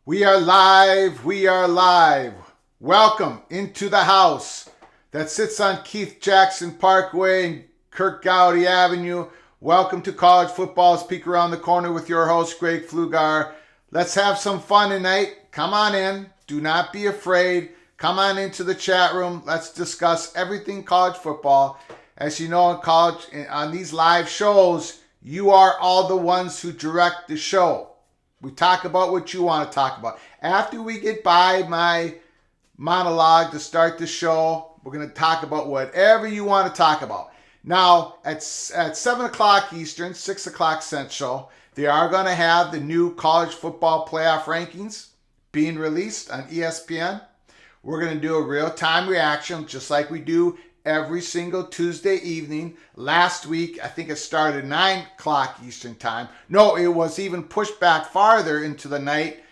We are live. We are live. Welcome into the house that sits on Keith Jackson Parkway and Kirk Gowdy Avenue. Welcome to College Football's Peek Around the Corner with your host, Greg Pflugar. Let's have some fun tonight. Come on in. Do not be afraid. Come on into the chat room. Let's discuss everything college football. As you know, in college, on these live shows, you are all the ones who direct the show. We talk about what you want to talk about. After we get by my monologue to start the show, we're going to talk about whatever you want to talk about. Now, at 7 o'clock Eastern, 6 o'clock Central, they are going to have the new college football playoff rankings being released on ESPN. We're going to do a real-time reaction, just like we do every single Tuesday evening. Last week, I think it started 9 o'clock Eastern time. No, it was even pushed back farther into the night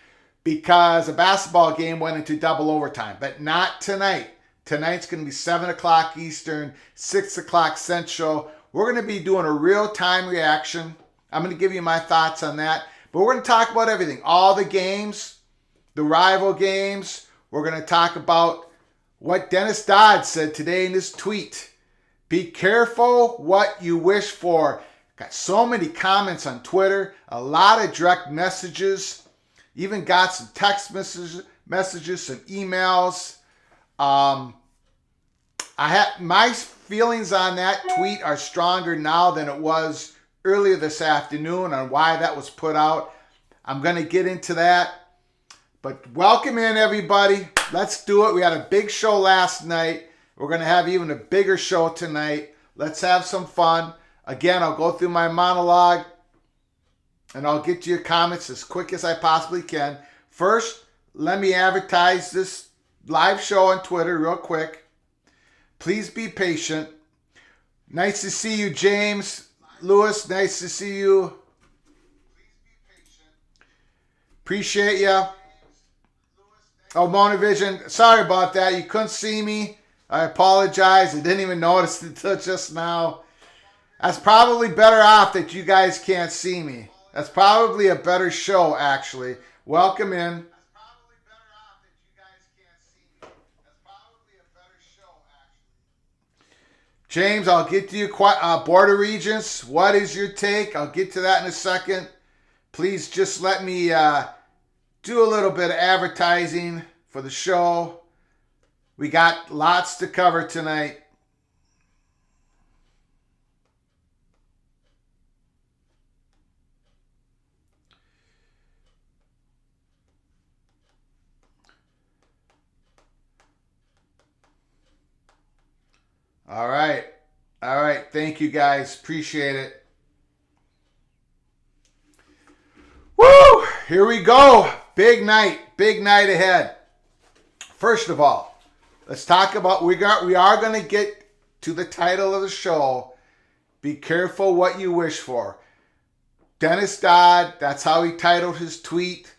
because a basketball game went into double overtime. But not tonight. Tonight's going to be 7 o'clock Eastern, 6 o'clock Central. We're going to be doing a real-time reaction. I'm going to give you my thoughts on that. But we're going to talk about everything. All the games, the rival games. We're going to talk about what Dennis Dodd said today in his tweet. Be careful what you wish for. Got so many comments on Twitter, a lot of direct messages, even got some text messages, some emails. I had my feelings on that tweet are stronger now than it was earlier this afternoon on why that was put out. I'm going to get into that. But welcome in, everybody. Let's do it. We had a big show last night. We're going to have even a bigger show tonight. Let's have some fun. Again, I'll go through my monologue, and I'll get to your comments as quick as I possibly can. First, let me advertise this live show on Twitter real quick. Please be patient. Nice to see you, James. Lewis, nice to see you. Appreciate you. Oh, Monavision, sorry about that. You couldn't see me. I apologize. I didn't even notice it until just now. That's probably better off that you guys can't see me. That's probably a better show, actually. Welcome in. James, I'll get to you. Border Regents, what is your take? I'll get to that in a second. Please just let me do a little bit of advertising for the show. We got lots to cover tonight. All right. Thank you, guys. Appreciate it. Woo! Here we go. Big night ahead. First of all, let's talk about, we are going to get to the title of the show. Be careful what you wish for. Dennis Dodd, that's how he titled his tweet.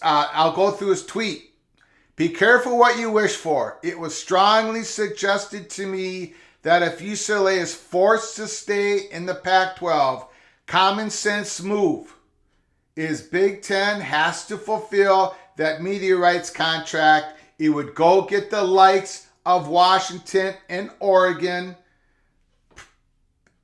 I'll go through his tweet. Be careful what you wish for. It was strongly suggested to me that if UCLA is forced to stay in the Pac-12, common sense move is Big Ten has to fulfill that media rights contract. It would go get the likes of Washington and Oregon,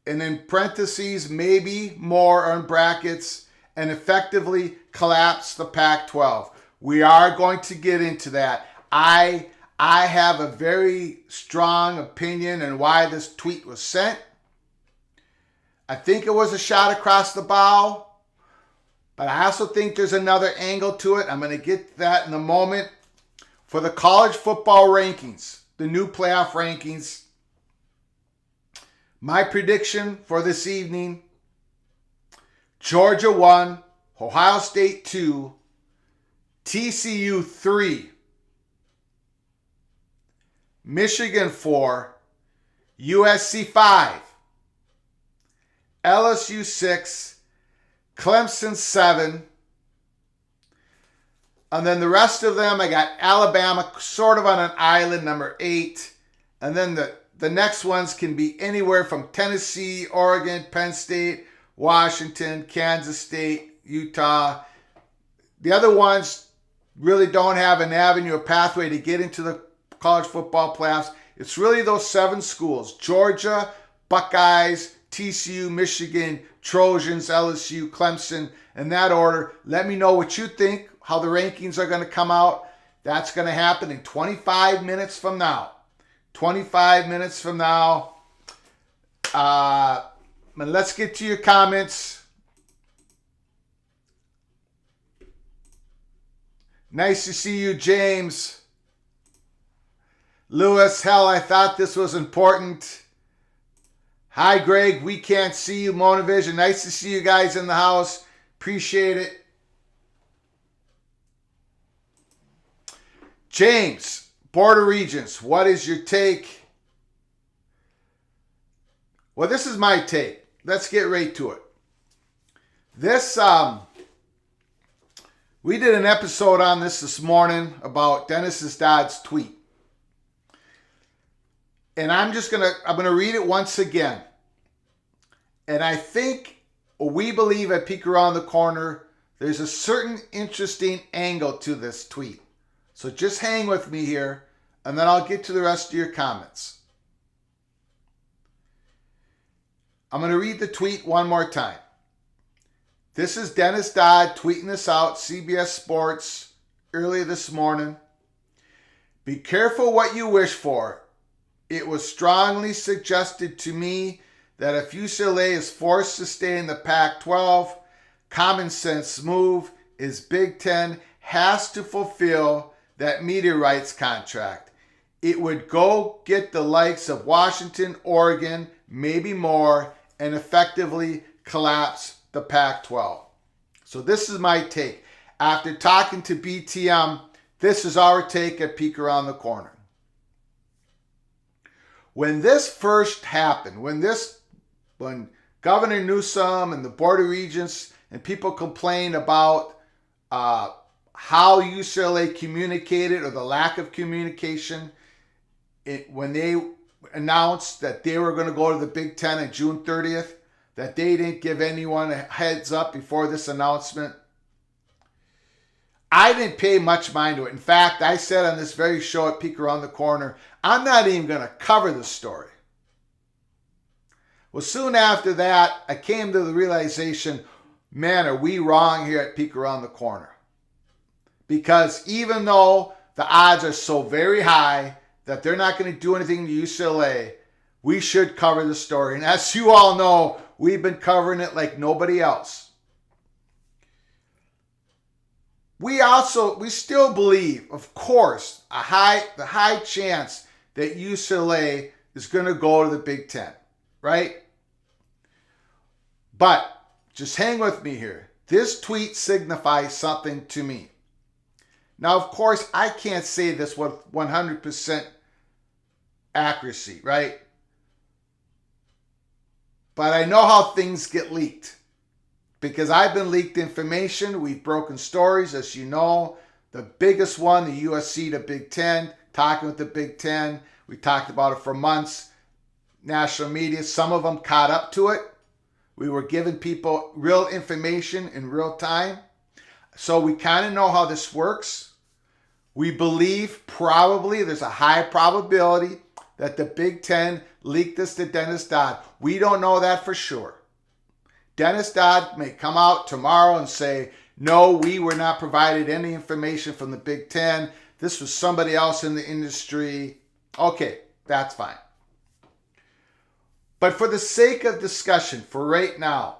and in parentheses, maybe more on brackets, and effectively collapse the Pac-12. We are going to get into that. I have a very strong opinion on why this tweet was sent. I think it was a shot across the bow. But I also think there's another angle to it. I'm going to get that in a moment. For the college football rankings, the new playoff rankings, my prediction for this evening, Georgia 1, Ohio State 2, TCU 3, Michigan 4, USC 5, LSU 6, Clemson 7, and then the rest of them, I got Alabama sort of on an island, number 8, and then the next ones can be anywhere from Tennessee, Oregon, Penn State, Washington, Kansas State, Utah. The other ones really don't have an avenue or pathway to get into the college football playoffs. It's really those 7 schools: Georgia, Buckeyes, TCU, Michigan, Trojans, LSU, Clemson, in that order. Let me know what you think, how the rankings are going to come out. That's going to happen in 25 minutes from now. 25 minutes from now. Let's get to your comments. Nice to see you, James. Lewis, hell, I thought this was important. Hi, Greg. We can't see you, Monavision. Nice to see you guys in the house. Appreciate it. James, Board of Regents, what is your take? Well, this is my take. Let's get right to it. This, we did an episode on this morning about Dennis Dodd's tweet. And I'm going to read it once again. And I think we believe at Peek Around the Corner, there's a certain interesting angle to this tweet. So just hang with me here, and then I'll get to the rest of your comments. I'm going to read the tweet one more time. This is Dennis Dodd tweeting this out, CBS Sports, earlier this morning. Be careful what you wish for. It was strongly suggested to me that if UCLA is forced to stay in the Pac-12, common sense move is Big Ten has to fulfill that media rights contract. It would go get the likes of Washington, Oregon, maybe more, and effectively collapse the Pac-12. So this is my take. After talking to BTM, this is our take at Peek Around the Corner. When this first happened, when Governor Newsom and the Board of Regents and people complained about how UCLA communicated or the lack of communication, when they announced that they were going to go to the Big Ten on June 30th, that they didn't give anyone a heads up before this announcement, I didn't pay much mind to it. In fact, I said on this very show at Peek Around the Corner, I'm not even going to cover the story. Well, soon after that, I came to the realization, man, are we wrong here at Peek Around the Corner? Because even though the odds are so very high that they're not going to do anything to UCLA, we should cover the story. And as you all know, we've been covering it like nobody else. We still believe, of course, the high chance that UCLA is going to go to the Big Ten, right? But just hang with me here. This tweet signifies something to me. Now, of course, I can't say this with 100% accuracy, right? But I know how things get leaked. Because I've been leaked information. We've broken stories, as you know. The biggest one, the USC to Big Ten, talking with the Big Ten. We talked about it for months. National media, some of them caught up to it. We were giving people real information in real time. So we kind of know how this works. We believe probably there's a high probability that the Big Ten leaked this to Dennis Dodd. We don't know that for sure. Dennis Dodd may come out tomorrow and say, no, we were not provided any information from the Big Ten. This was somebody else in the industry. Okay, that's fine. But for the sake of discussion, for right now,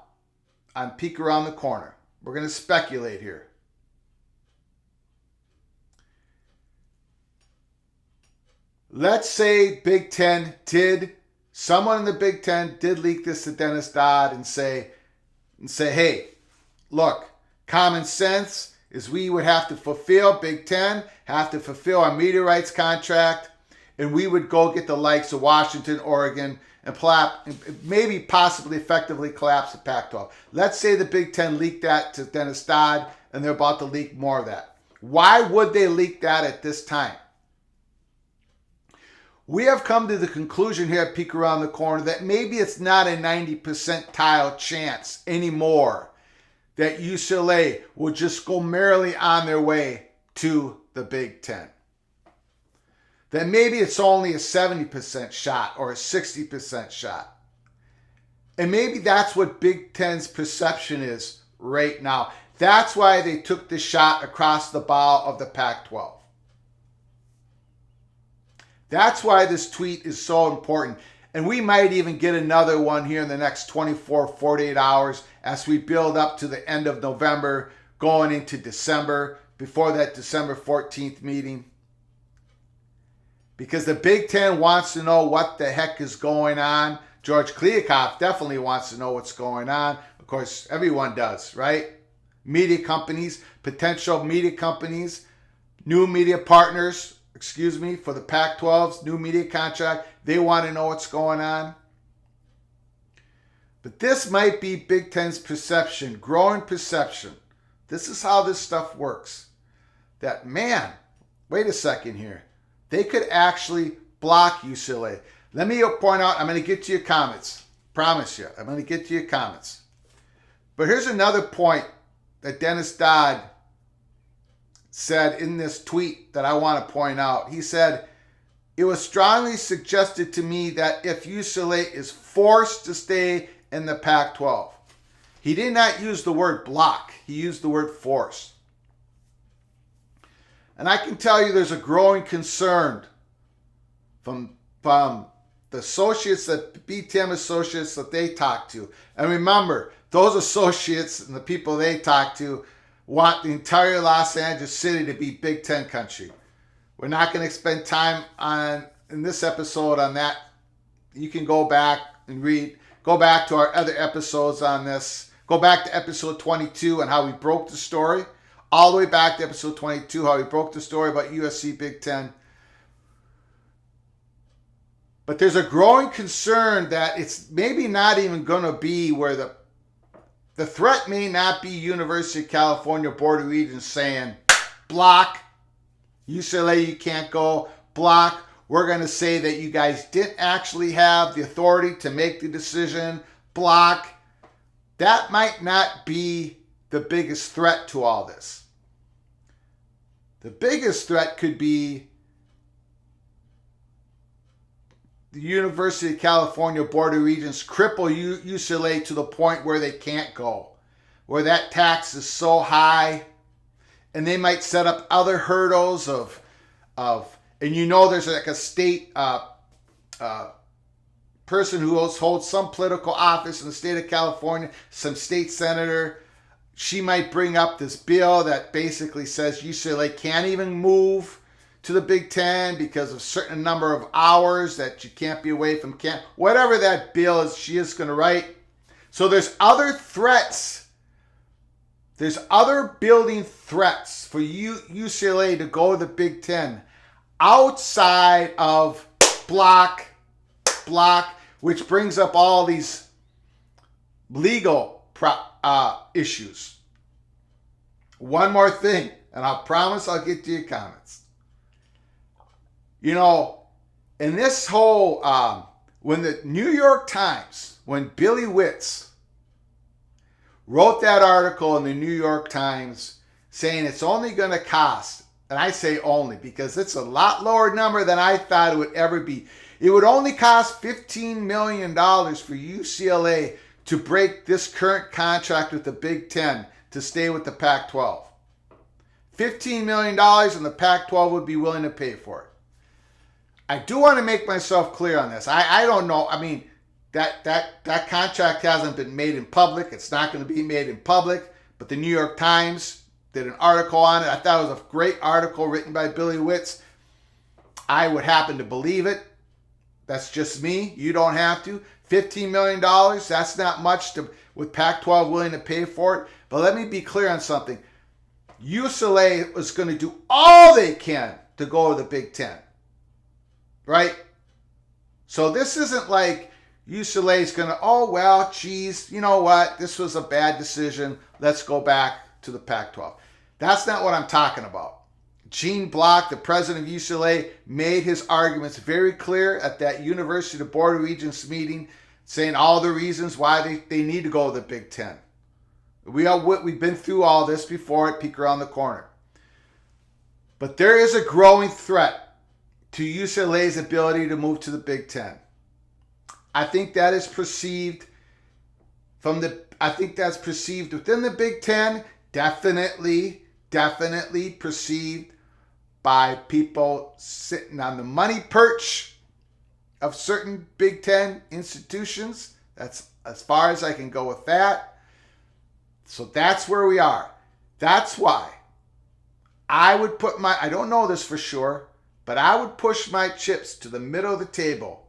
on Peek Around the Corner, we're going to speculate here. Let's say Big Ten someone in the Big Ten did leak this to Dennis Dodd and say, hey, look, common sense is we would have to fulfill, Big Ten, have to fulfill our media rights contract, and we would go get the likes of Washington, Oregon, and maybe possibly effectively collapse the Pac-12. Let's say the Big Ten leaked that to Dennis Dodd, and they're about to leak more of that. Why would they leak that at this time? We have come to the conclusion here at Peek Around the Corner that maybe it's not a 90% chance anymore that UCLA will just go merrily on their way to the Big Ten. Then maybe it's only a 70% shot or a 60% shot. And maybe that's what Big Ten's perception is right now. That's why they took the shot across the bow of the Pac-12. That's why this tweet is so important. And we might even get another one here in the next 24, 48 hours as we build up to the end of November, going into December, before that December 14th meeting. Because the Big Ten wants to know what the heck is going on. George Kliavkoff definitely wants to know what's going on. Of course, everyone does, right? Media companies, potential media companies, new media partners, for the Pac-12's new media contract. They want to know what's going on. But this might be Big Ten's perception, growing perception. This is how this stuff works. That, man, wait a second here. They could actually block UCLA. Let me point out, I'm going to get to your comments. Promise you, I'm going to get to your comments. But here's another point that Dennis Dodd said in this tweet that I want to point out. He said, it was strongly suggested to me that if UCLA is forced to stay in the Pac-12. He did not use the word block. He used the word force. And I can tell you there's a growing concern from the associates, that BTM associates that they talk to. And remember, those associates and the people they talk to want the entire Los Angeles city to be Big Ten country. We're not going to spend time in this episode on that. You can go back and read. Go back to our other episodes on this. Go back to episode 22 and how we broke the story. All the way back to episode 22, how we broke the story about USC Big Ten. But there's a growing concern that it's maybe not even going to be where the threat may not be University of California Board of Regents saying, block, UCLA, you can't go, block. We're going to say that you guys didn't actually have the authority to make the decision, block. That might not be the biggest threat to all this. The biggest threat could be the University of California Board of Regents cripple UCLA to the point where they can't go, where that tax is so high, and they might set up other hurdles of and there's like a state person who holds some political office in the state of California, some state senator. She might bring up this bill that basically says UCLA can't even move to the Big Ten because of a certain number of hours that you can't be away from camp. Whatever that bill is, she is going to write. So there's other threats. There's other building threats for UCLA to go to the Big Ten outside of block, which brings up all these legal issues. One more thing, and I promise I'll get to your comments. In this whole, when the New York Times, when Billy Witz wrote that article in the New York Times saying it's only going to cost, and I say only because it's a lot lower number than I thought it would ever be. It would only cost $15 million for UCLA to break this current contract with the Big Ten to stay with the Pac-12. $15 million and the Pac-12 would be willing to pay for it. I do want to make myself clear on this. I don't know. I mean, that contract hasn't been made in public. It's not going to be made in public. But the New York Times did an article on it. I thought it was a great article written by Billy Witz. I would happen to believe it. That's just me. You don't have to. $15 million, that's not much with Pac-12 willing to pay for it. But let me be clear on something. UCLA is going to do all they can to go to the Big Ten. Right? So this isn't like UCLA is going to, you know what? This was a bad decision. Let's go back to the Pac-12. That's not what I'm talking about. Gene Block, the president of UCLA, made his arguments very clear at that University Board of Regents meeting, saying all the reasons why they need to go to the Big Ten. We've been through all this before at Peek Around the Corner. But there is a growing threat to UCLA's ability to move to the Big Ten. I think that is perceived that's perceived within the Big Ten, definitely perceived by people sitting on the money perch of certain Big Ten institutions. That's as far as I can go with that. So that's where we are. That's why I would put I don't know this for sure, but I would push my chips to the middle of the table.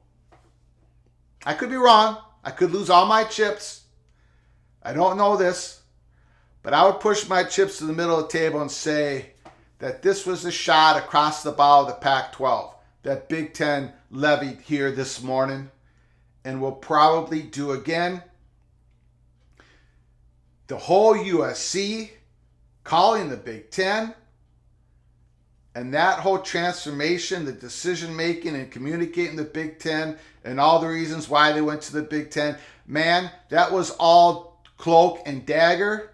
I could be wrong. I could lose all my chips. I don't know this, but I would push my chips to the middle of the table and say that this was a shot across the bow of the Pac-12 that Big Ten levied here this morning and will probably do again. The whole USC calling the Big Ten and that whole transformation, the decision-making and communicating the Big Ten and all the reasons why they went to the Big Ten, man, that was all cloak and dagger.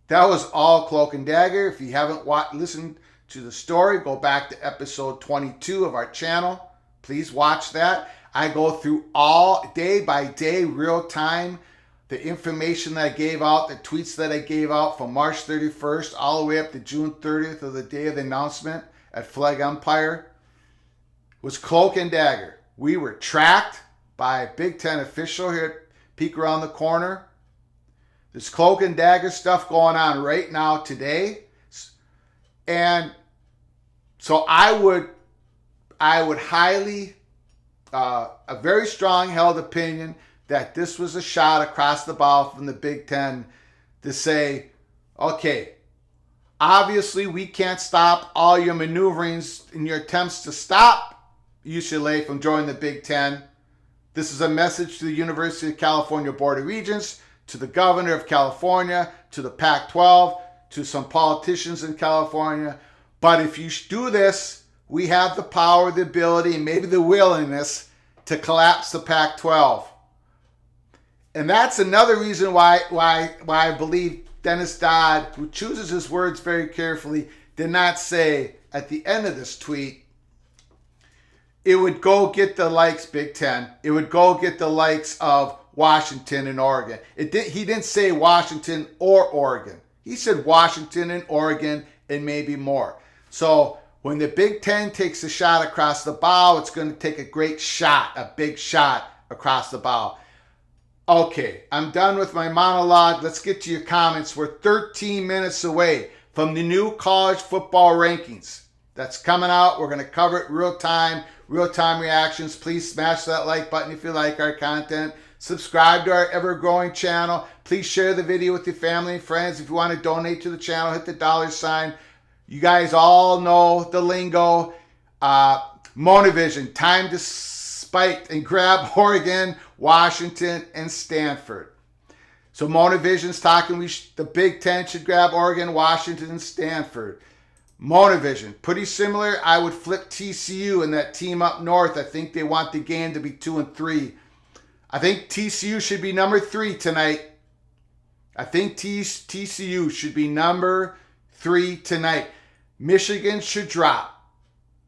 That was all cloak and dagger. If you haven't listened to the story, go back to episode 22 of our channel. Please watch that. I go through all day by day, real time, the information that I gave out, the tweets that I gave out from March 31st all the way up to June 30th of the day of the announcement at Flag Empire was cloak and dagger. We were tracked by a Big Ten official here at Peek Around the Corner. There's cloak and dagger stuff going on right now today. And so I would highly, a very strong held opinion that this was a shot across the bow from the Big Ten to say, okay, obviously we can't stop all your maneuverings and your attempts to stop UCLA from joining the Big Ten. This is a message to the University of California Board of Regents, to the governor of California, to the Pac-12, to some politicians in California. But if you do this, we have the power, the ability, and maybe the willingness to collapse the Pac-12. And that's another reason why I believe Dennis Dodd, who chooses his words very carefully, did not say at the end of this tweet, it would go get the likes Big Ten. It would go get the likes of Washington and Oregon. He didn't say Washington or Oregon. He said Washington and Oregon and maybe more. So when the Big Ten takes a shot across the bow, it's going to take a great shot, a big shot across the bow. Okay, I'm done with my monologue. Let's get to your comments. We're 13 minutes away from the new college football rankings. That's coming out. We're going to cover it real time reactions. Please smash that like button if you like our content. Subscribe to our ever-growing channel. Please share the video with your family and friends. If you want to donate to the channel, hit the $sign. You guys all know the lingo. Monovision, time to spike and grab Oregon, Washington, and Stanford. So Monovision's talking the Big Ten should grab Oregon, Washington, and Stanford. Monovision, pretty similar. I would flip TCU in that team up north. I think they want the game to be 2-3. I think TCU should be number 3 tonight. I think TCU should be number 3 tonight. Michigan should drop.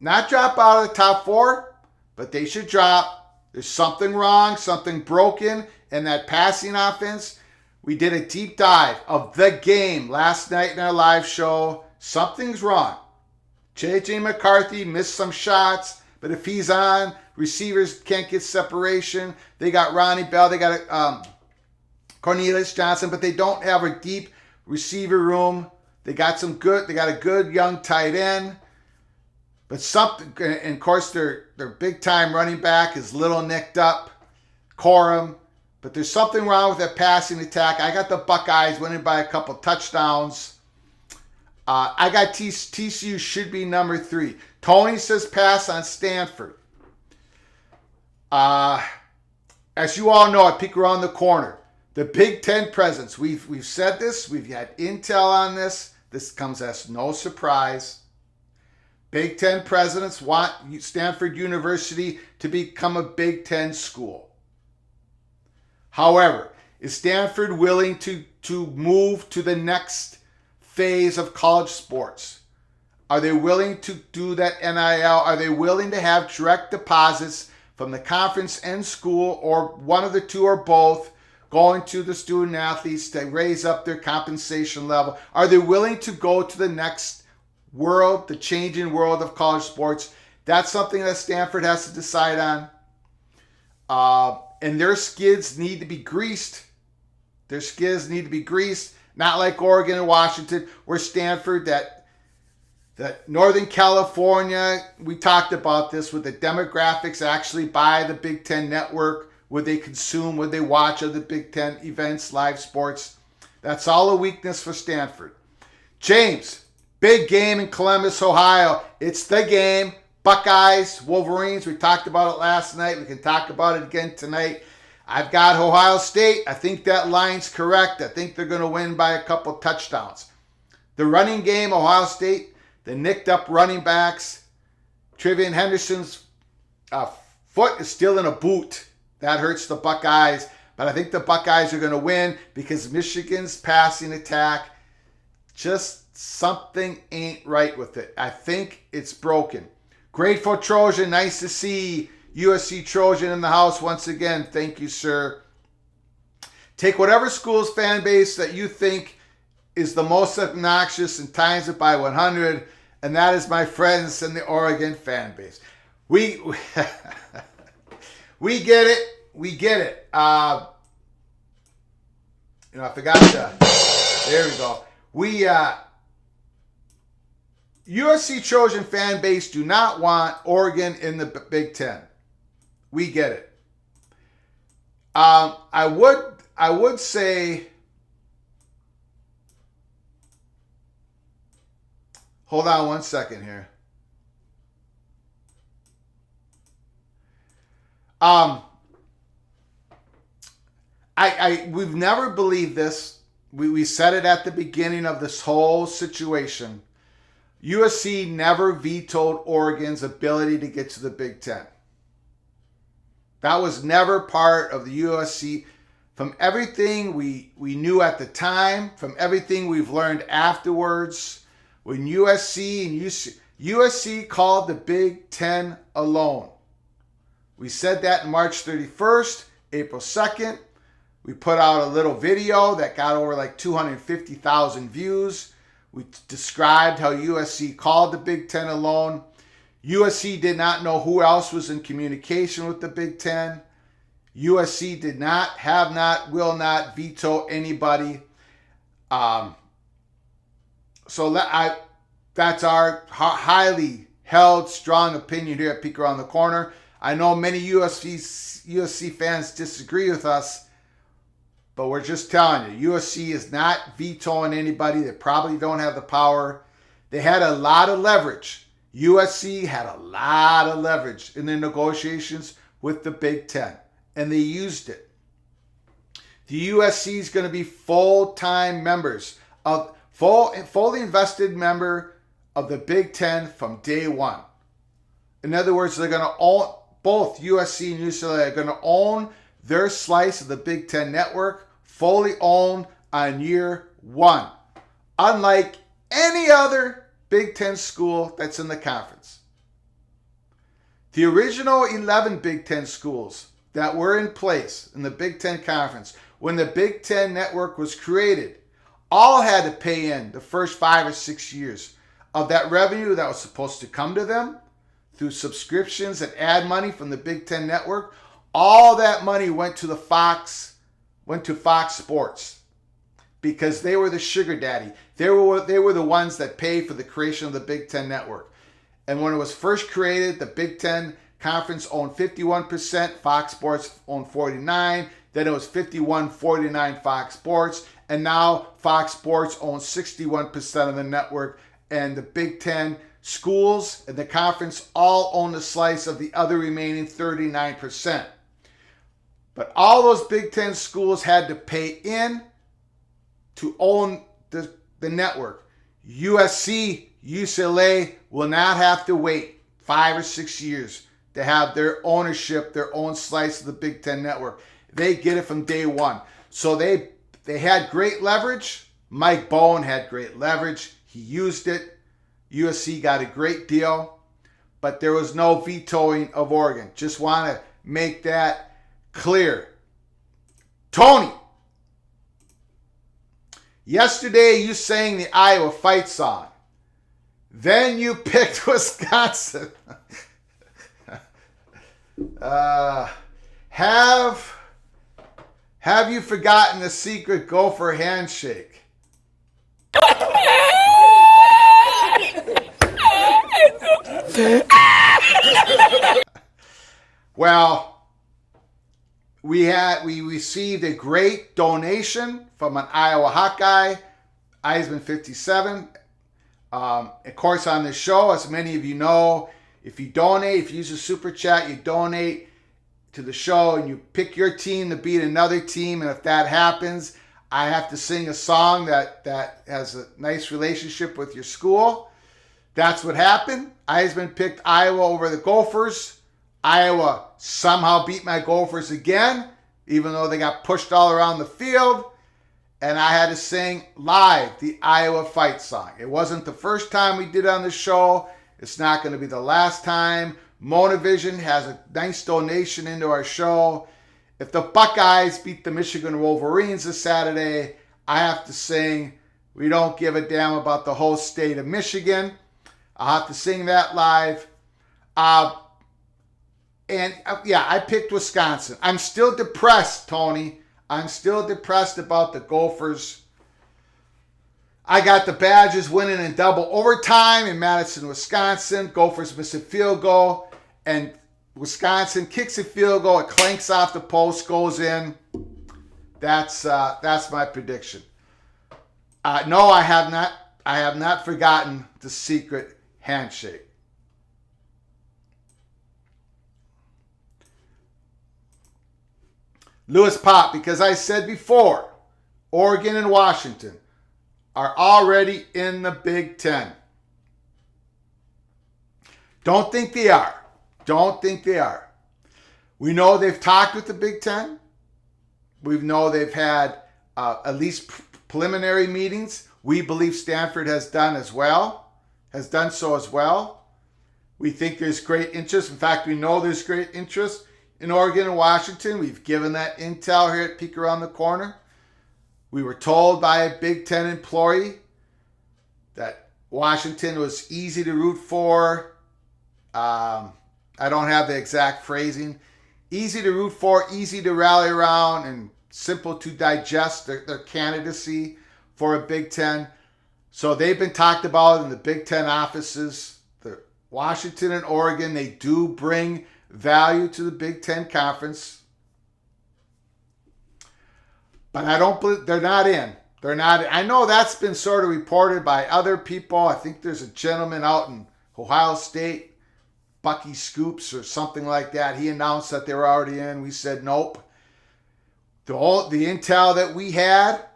Not drop out of the top 4, but they should drop. There's something wrong, something broken in that passing offense. We did a deep dive of the game last night in our live show. Something's wrong. J.J. McCarthy missed some shots, but if he's on, receivers can't get separation. They got Ronnie Bell, they got Cornelius Johnson, but they don't have a deep receiver room. They got a good young tight end. But something, and of course their big time running back is little nicked up, Corum. But there's something wrong with that passing attack. I got the Buckeyes winning by a couple touchdowns. I got TCU should be number 3. Tony says pass on Stanford. As you all know, I peek around the corner. The Big Ten presence. We've said this. We've had intel on this. This comes as no surprise. Big Ten presidents want Stanford University to become a Big Ten school. However, is Stanford willing to to move to the next phase of college sports? Are they willing to do that NIL? Are they willing to have direct deposits from the conference and school, or one of the two or both, going to the student athletes to raise up their compensation level? Are they willing to go to the next world, the changing world of college sports? That's something that Stanford has to decide on. And their skids need to be greased. Their skids need to be greased, not like Oregon and Washington, where Stanford, that Northern California, we talked about this with the demographics actually by the Big Ten Network. Would they consume, would they watch other Big Ten events, live sports? That's all a weakness for Stanford. James, big game in Columbus, Ohio. It's the game. Buckeyes, Wolverines, we talked about it last night. We can talk about it again tonight. I've got Ohio State. I think that line's correct. I think they're going to win by a couple touchdowns. The running game, Ohio State, the nicked up running backs. Trevian Henderson's foot is still in a boot. That hurts the Buckeyes. But I think the Buckeyes are going to win because Michigan's passing attack, just something ain't right with it. I think it's broken. Grateful Trojan, nice to see USC Trojan in the house once again. Thank you, sir. Take whatever school's fan base that you think is the most obnoxious and times it by 100, and that is my friends in the Oregon fan base. We get it. We get it. I forgot to. There we go. USC Trojan fan base do not want Oregon in the Big Ten. We get it. I would say, hold on one second here. We've never believed this. We said it at the beginning of this whole situation. USC never vetoed Oregon's ability to get to the Big Ten. That was never part of the USC. From everything we knew at the time, from everything we've learned afterwards, when USC called the Big Ten alone. We said that March 31st, April 2nd. We put out a little video that got over like 250,000 views. We described how USC called the Big Ten alone. USC did not know who else was in communication with the Big Ten. USC did not, have not, will not veto anybody. That's our highly held, strong opinion here at Peek Around the Corner. I know many USC fans disagree with us, but we're just telling you, USC is not vetoing anybody. They probably don't have the power. They had a lot of leverage. USC had a lot of leverage in the negotiations with the Big Ten, and they used it. The USC is going to be full-time members of fully invested member of the Big Ten from day one. In other words, they're going to own, both USC and UCLA are going to own their slice of the Big Ten network, fully owned on year one, unlike any other Big Ten school that's in the conference. The original 11 Big Ten schools that were in place in the Big Ten Conference when the Big Ten Network was created all had to pay in the first 5 or 6 years of that revenue that was supposed to come to them through subscriptions and ad money from the Big Ten Network. All that money went to Fox Sports because they were the sugar daddy. They were the ones that paid for the creation of the Big Ten Network. And when it was first created, the Big Ten Conference owned 51%, Fox Sports owned 49%, then it was 51-49 Fox Sports, and now Fox Sports owns 61% of the network, and the Big Ten schools and the conference all own a slice of the other remaining 39%. But all those Big Ten schools had to pay in to own the network. USC, UCLA will not have to wait 5 or 6 years to have their ownership, their own slice of the Big Ten network. They get it from day one. So they they had great leverage. Mike Bowen had great leverage. He used it. USC got a great deal, but there was no vetoing of Oregon. Just want to make that clear. Tony, yesterday you sang the Iowa fight song. Then you picked Wisconsin. Have you forgotten the secret Gopher handshake? Well, we received a great donation from an Iowa Hawkeye, Eisman 57. Of course, on this show, as many of you know, if you donate, if you use a super chat, you donate to the show and you pick your team to beat another team. And if that happens, I have to sing a song that has a nice relationship with your school. That's what happened. Eisman picked Iowa over the Gophers. Iowa somehow beat my Gophers again, even though they got pushed all around the field. And I had to sing live the Iowa fight song. It wasn't the first time we did it on the show. It's not going to be the last time. Monavision has a nice donation into our show. If the Buckeyes beat the Michigan Wolverines this Saturday, I have to sing "We Don't Give a Damn About the Whole State of Michigan." I'll have to sing that live. I picked Wisconsin. I'm still depressed, Tony. I'm still depressed about the Gophers. I got the Badgers winning in double overtime in Madison, Wisconsin. Gophers miss a field goal, and Wisconsin kicks a field goal. It clanks off the post, goes in. That's my prediction. No, I have not. I have not forgotten the secret handshake. Lewis Pop, because I said before, Oregon and Washington are already in the Big Ten. Don't think they are. Don't think they are. We know they've talked with the Big Ten. We know they've had at least preliminary meetings. We believe Stanford has done so as well. We think there's great interest. In fact, we know there's great interest in Oregon and Washington. We've given that intel here at Peek Around the Corner. We were told by a Big Ten employee that Washington was easy to root for. I don't have the exact phrasing. Easy to root for, easy to rally around, and simple to digest their candidacy for a Big Ten. So they've been talked about in the Big Ten offices. The Washington and Oregon, they do bring value to the Big Ten Conference. But I don't believe they're not in. They're not in. I know that's been sort of reported by other people. I think there's a gentleman out in Ohio State, Bucky Scoops or something like that. He announced that they were already in. We said nope. The intel that we had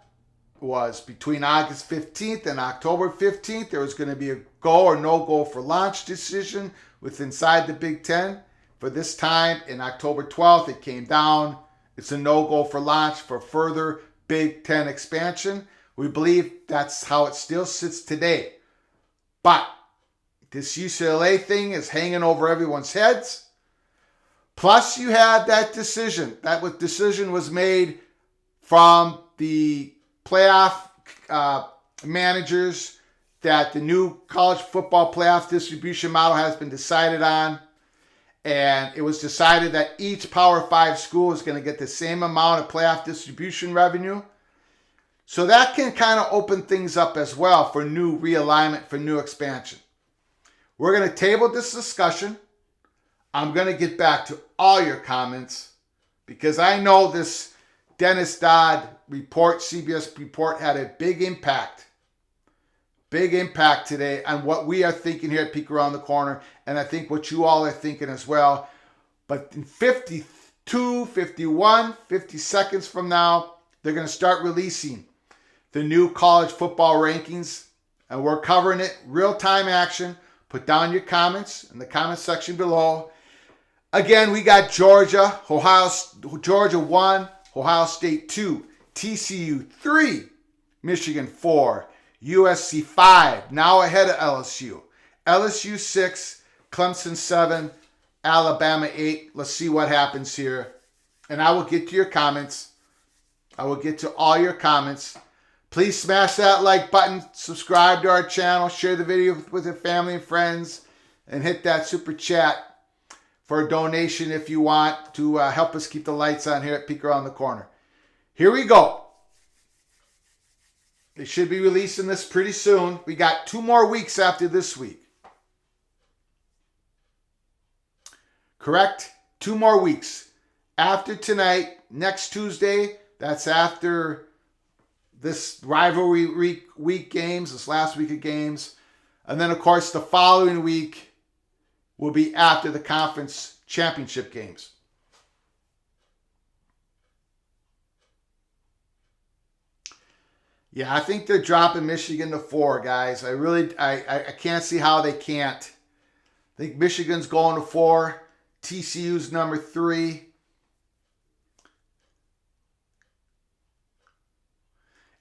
was between August 15th and October 15th, there was going to be a go or no go for launch decision inside the Big Ten. For this time, in October 12th, it came down. It's a no-go for launch for further Big Ten expansion. We believe that's how it still sits today. But this UCLA thing is hanging over everyone's heads. Plus, you had that decision. That decision was made from the playoff managers that the new college football playoff distribution model has been decided on. And it was decided that each Power 5 school is going to get the same amount of playoff distribution revenue. So that can kind of open things up as well for new realignment, for new expansion. We're going to table this discussion. I'm going to get back to all your comments because I know this Dennis Dodd report, CBS report, had a big impact today on what we are thinking here at Peek Around the Corner, and I think what you all are thinking as well. But in 52, 51, 50 seconds from now, they're going to start releasing the new college football rankings, and we're covering it real-time action. Put down your comments in the comment section below. Again, we got Georgia 1, Ohio State 2 TCU 3, Michigan 4, USC 5, now ahead of LSU. LSU 6, Clemson 7, Alabama 8. Let's see what happens here. And I will get to your comments. I will get to all your comments. Please smash that like button, subscribe to our channel, share the video with your family and friends, and hit that super chat for a donation if you want to help us keep the lights on here at Peek Around the Corner. Here we go. They should be releasing this pretty soon. We got 2 more weeks after this week. Correct? 2 more weeks. After tonight, next Tuesday, that's after this rivalry week games, this last week of games. And then, of course, the following week will be after the conference championship games. Yeah, I think they're dropping Michigan to 4, guys. I can't see how they can't. I think Michigan's going to 4. TCU's number 3.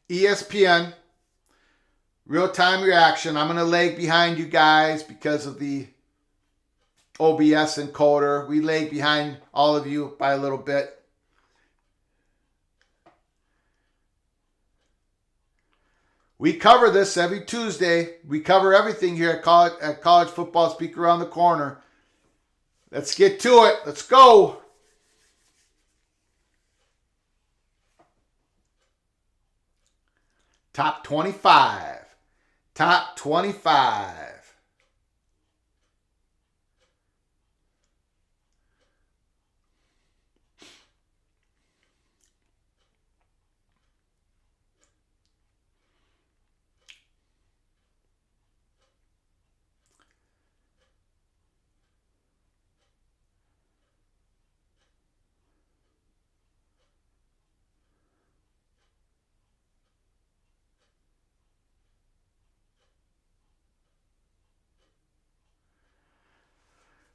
ESPN, real-time reaction. I'm going to lag behind you guys because of the OBS encoder. We lag behind all of you by a little bit. We cover this every Tuesday. We cover everything here at College Football Speak Around the Corner. Let's get to it. Let's go. Top 25. Top 25.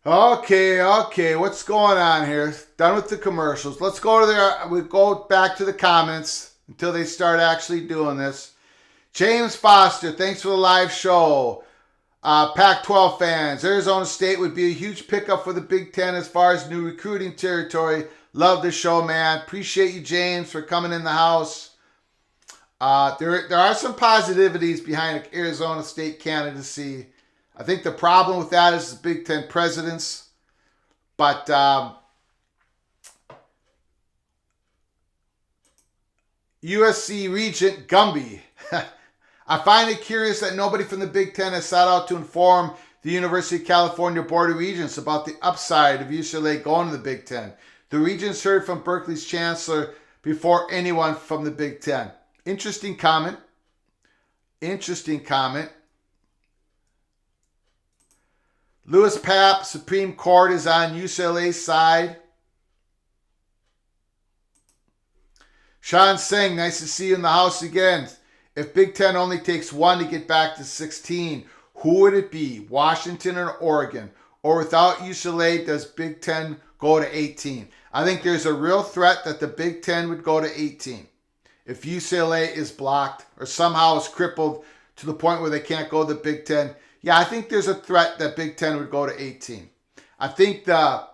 Okay, what's going on here? Done with the commercials. Let's go to we go back to the comments until they start actually doing this. James Foster, thanks for the live show. Pac-12 fans, Arizona State would be a huge pickup for the Big Ten as far as new recruiting territory. Love the show, man. Appreciate you, James, for coming in the house. There are some positivities behind Arizona State candidacy. I think the problem with that is the Big Ten presidents. But USC Regent Gumby. I find it curious that nobody from the Big Ten has sought out to inform the University of California Board of Regents about the upside of UCLA going to the Big Ten. The Regents heard from Berkeley's chancellor before anyone from the Big Ten. Interesting comment. Louis Papp, Supreme Court is on UCLA's side. Sean Singh, nice to see you in the house again. If Big Ten only takes 1 to get back to 16, who would it be? Washington or Oregon? Or without UCLA, does Big Ten go to 18? I think there's a real threat that the Big Ten would go to 18. If UCLA is blocked or somehow is crippled to the point where they can't go to the Big Ten, yeah, I think there's a threat that Big Ten would go to 18. I think the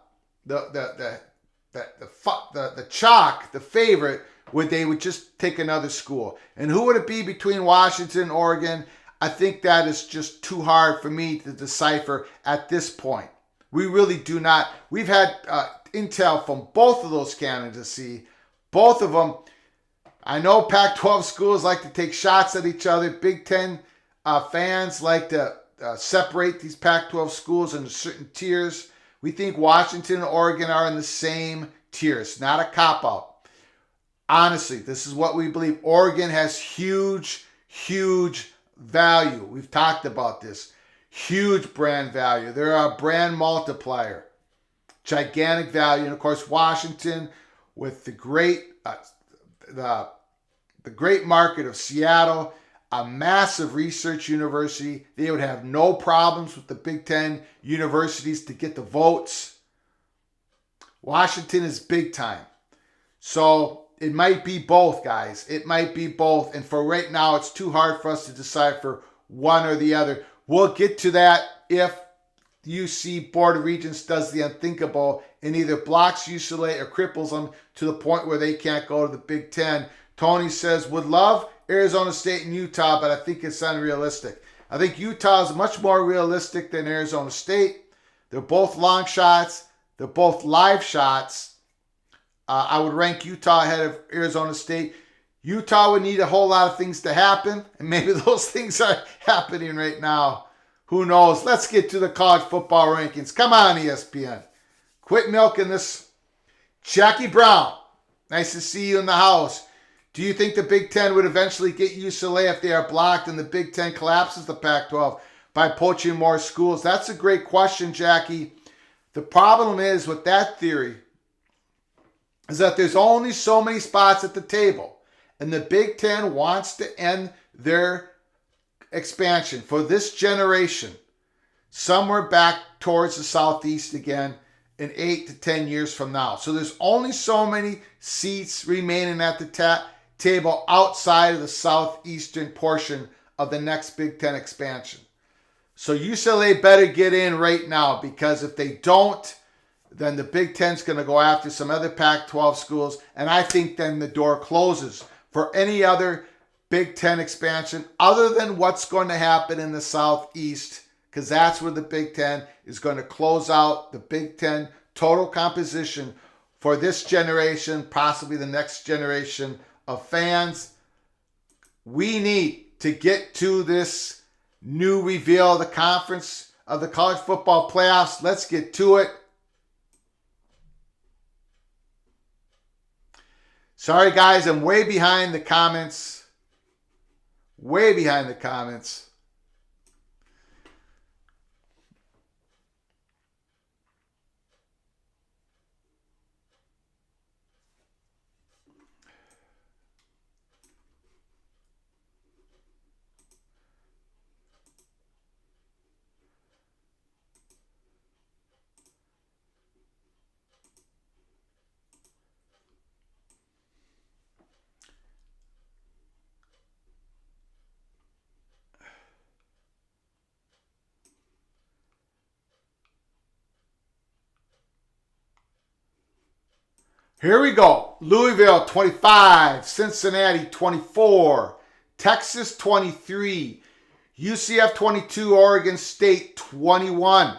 chalk, the favorite, they would just take another school. And who would it be between Washington and Oregon? I think that is just too hard for me to decipher at this point. We really do not. We've had intel from both of those candidacy. Both of them. I know Pac-12 schools like to take shots at each other. Big Ten fans like to separate these Pac-12 schools into certain tiers. We think Washington and Oregon are in the same tiers. Not a cop-out. Honestly, this is what we believe. Oregon has huge value. We've talked about this. Huge brand value. They're a brand multiplier. Gigantic value. And of course, Washington with the great market of Seattle, a massive research university. They would have no problems with the Big Ten universities to get the votes. Washington is big time. So it might be both, guys. It might be both. And for right now, it's too hard for us to decide for one or the other. We'll get to that if UC Board of Regents does the unthinkable and either blocks UCLA or cripples them to the point where they can't go to the Big Ten. Tony says, would love Arizona State and Utah, but I think it's unrealistic. I think Utah is much more realistic than Arizona State. They're both long shots. They're both live shots. I would rank Utah ahead of Arizona State. Utah would need a whole lot of things to happen, and maybe those things are happening right now. Who knows? Let's get to the college football rankings. Come on, ESPN. Quit milking this. Jackie Brown, nice to see you in the house. Do you think the Big Ten would eventually get UCLA if they are blocked and the Big Ten collapses the Pac-12 by poaching more schools? That's a great question, Jackie. The problem is with that theory is that there's only so many spots at the table, and the Big Ten wants to end their expansion for this generation somewhere back towards the Southeast again in 8 to 10 years from now. So there's only so many seats remaining at the table outside of the southeastern portion of the next Big Ten expansion. So UCLA better get in right now, because if they don't, then the Big Ten's going to go after some other Pac-12 schools, and I think then the door closes for any other Big Ten expansion other than what's going to happen in the Southeast, because that's where the Big Ten is going to close out the Big Ten total composition for this generation, possibly the next generation of fans. We need to get to this new reveal of the conference of the college football playoffs. Let's get to it. Sorry, guys, I'm way behind the comments. Way behind the comments. Here we go. Louisville 25, Cincinnati 24, Texas 23, UCF 22, Oregon State 21.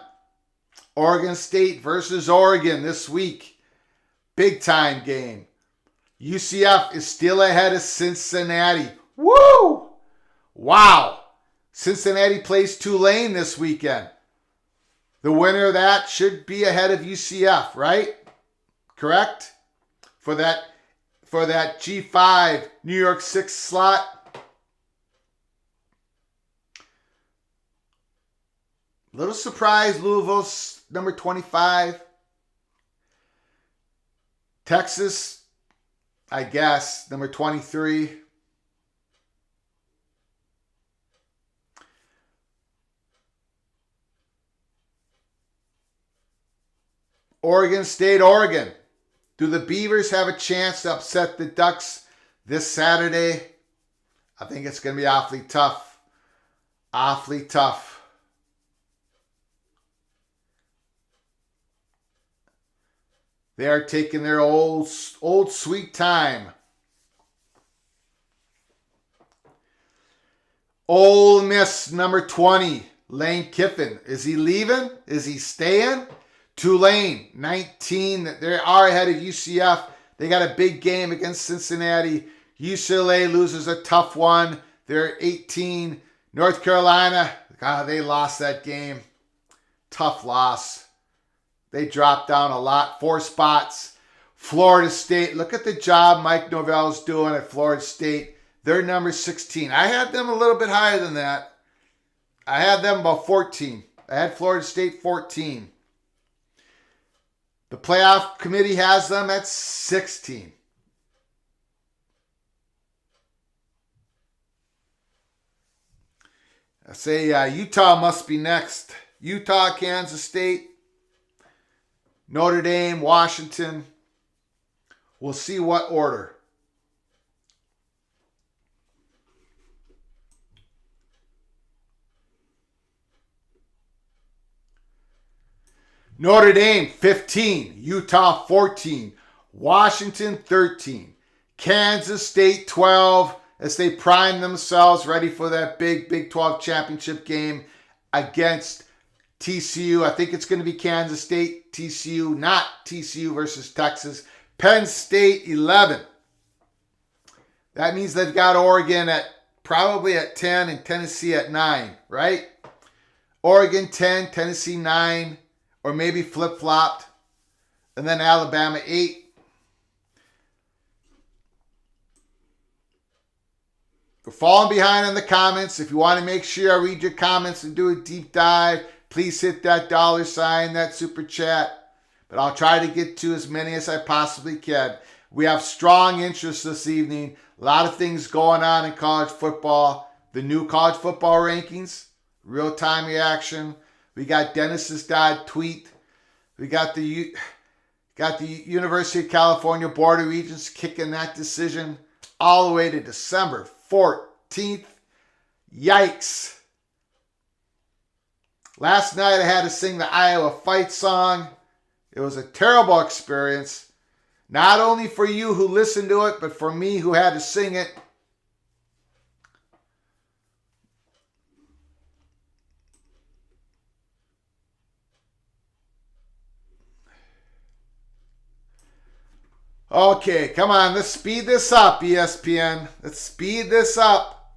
Oregon State versus Oregon this week. Big time game. UCF is still ahead of Cincinnati. Woo! Wow. Cincinnati plays Tulane this weekend. The winner of that should be ahead of UCF, right? Correct? For that G5 New York 6 slot. Little surprise, Louisville's number 25. Texas, I guess, number 23. Oregon State, Oregon. Do the Beavers have a chance to upset the Ducks this Saturday? I think it's going to be awfully tough. Awfully tough. They are taking their old sweet time. Ole Miss, number 20, Lane Kiffin. Is he leaving? Is he staying? Tulane, 19. They are ahead of UCF. They got a big game against Cincinnati. UCLA loses a tough one. They're 18. North Carolina, God, they lost that game. Tough loss. They dropped down a lot. 4 spots. Florida State, look at the job Mike Norvell's doing at Florida State. They're number 16. I had them a little bit higher than that. I had them about 14. I had Florida State 14. The playoff committee has them at 16. I say Utah must be next. Utah, Kansas State, Notre Dame, Washington. We'll see what order. Notre Dame 15, Utah 14, Washington 13, Kansas State 12 as they prime themselves ready for that big Big 12 championship game against TCU. I think it's going to be Kansas State, TCU, not TCU versus Texas. Penn State 11. That means they've got Oregon at probably at 10 and Tennessee at 9, right? Oregon 10, Tennessee 9, or maybe flip-flopped. And then Alabama 8. We're falling behind in the comments. If you want to make sure I read your comments and do a deep dive, please hit that $, that super chat. But I'll try to get to as many as I possibly can. We have strong interest this evening. A lot of things going on in college football. The new college football rankings, real-time reaction. We got Dennis's Dodd tweet. We got the University of California Board of Regents kicking that decision all the way to December 14th. Yikes. Last night I had to sing the Iowa fight song. It was a terrible experience. Not only for you who listened to it, but for me who had to sing it. Okay, come on, let's speed this up, ESPN. Let's speed this up.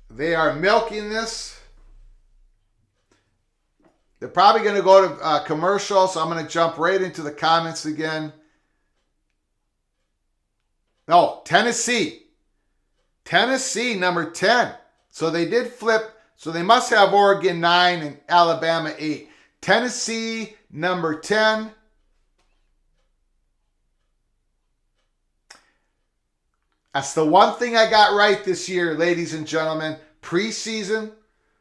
They are milking this. They're probably going to go to commercial, so I'm going to jump right into the comments again. No, Tennessee. Tennessee, number 10. So they did flip. So they must have Oregon 9 and Alabama 8. Tennessee, number 10. That's the one thing I got right this year, ladies and gentlemen. Preseason,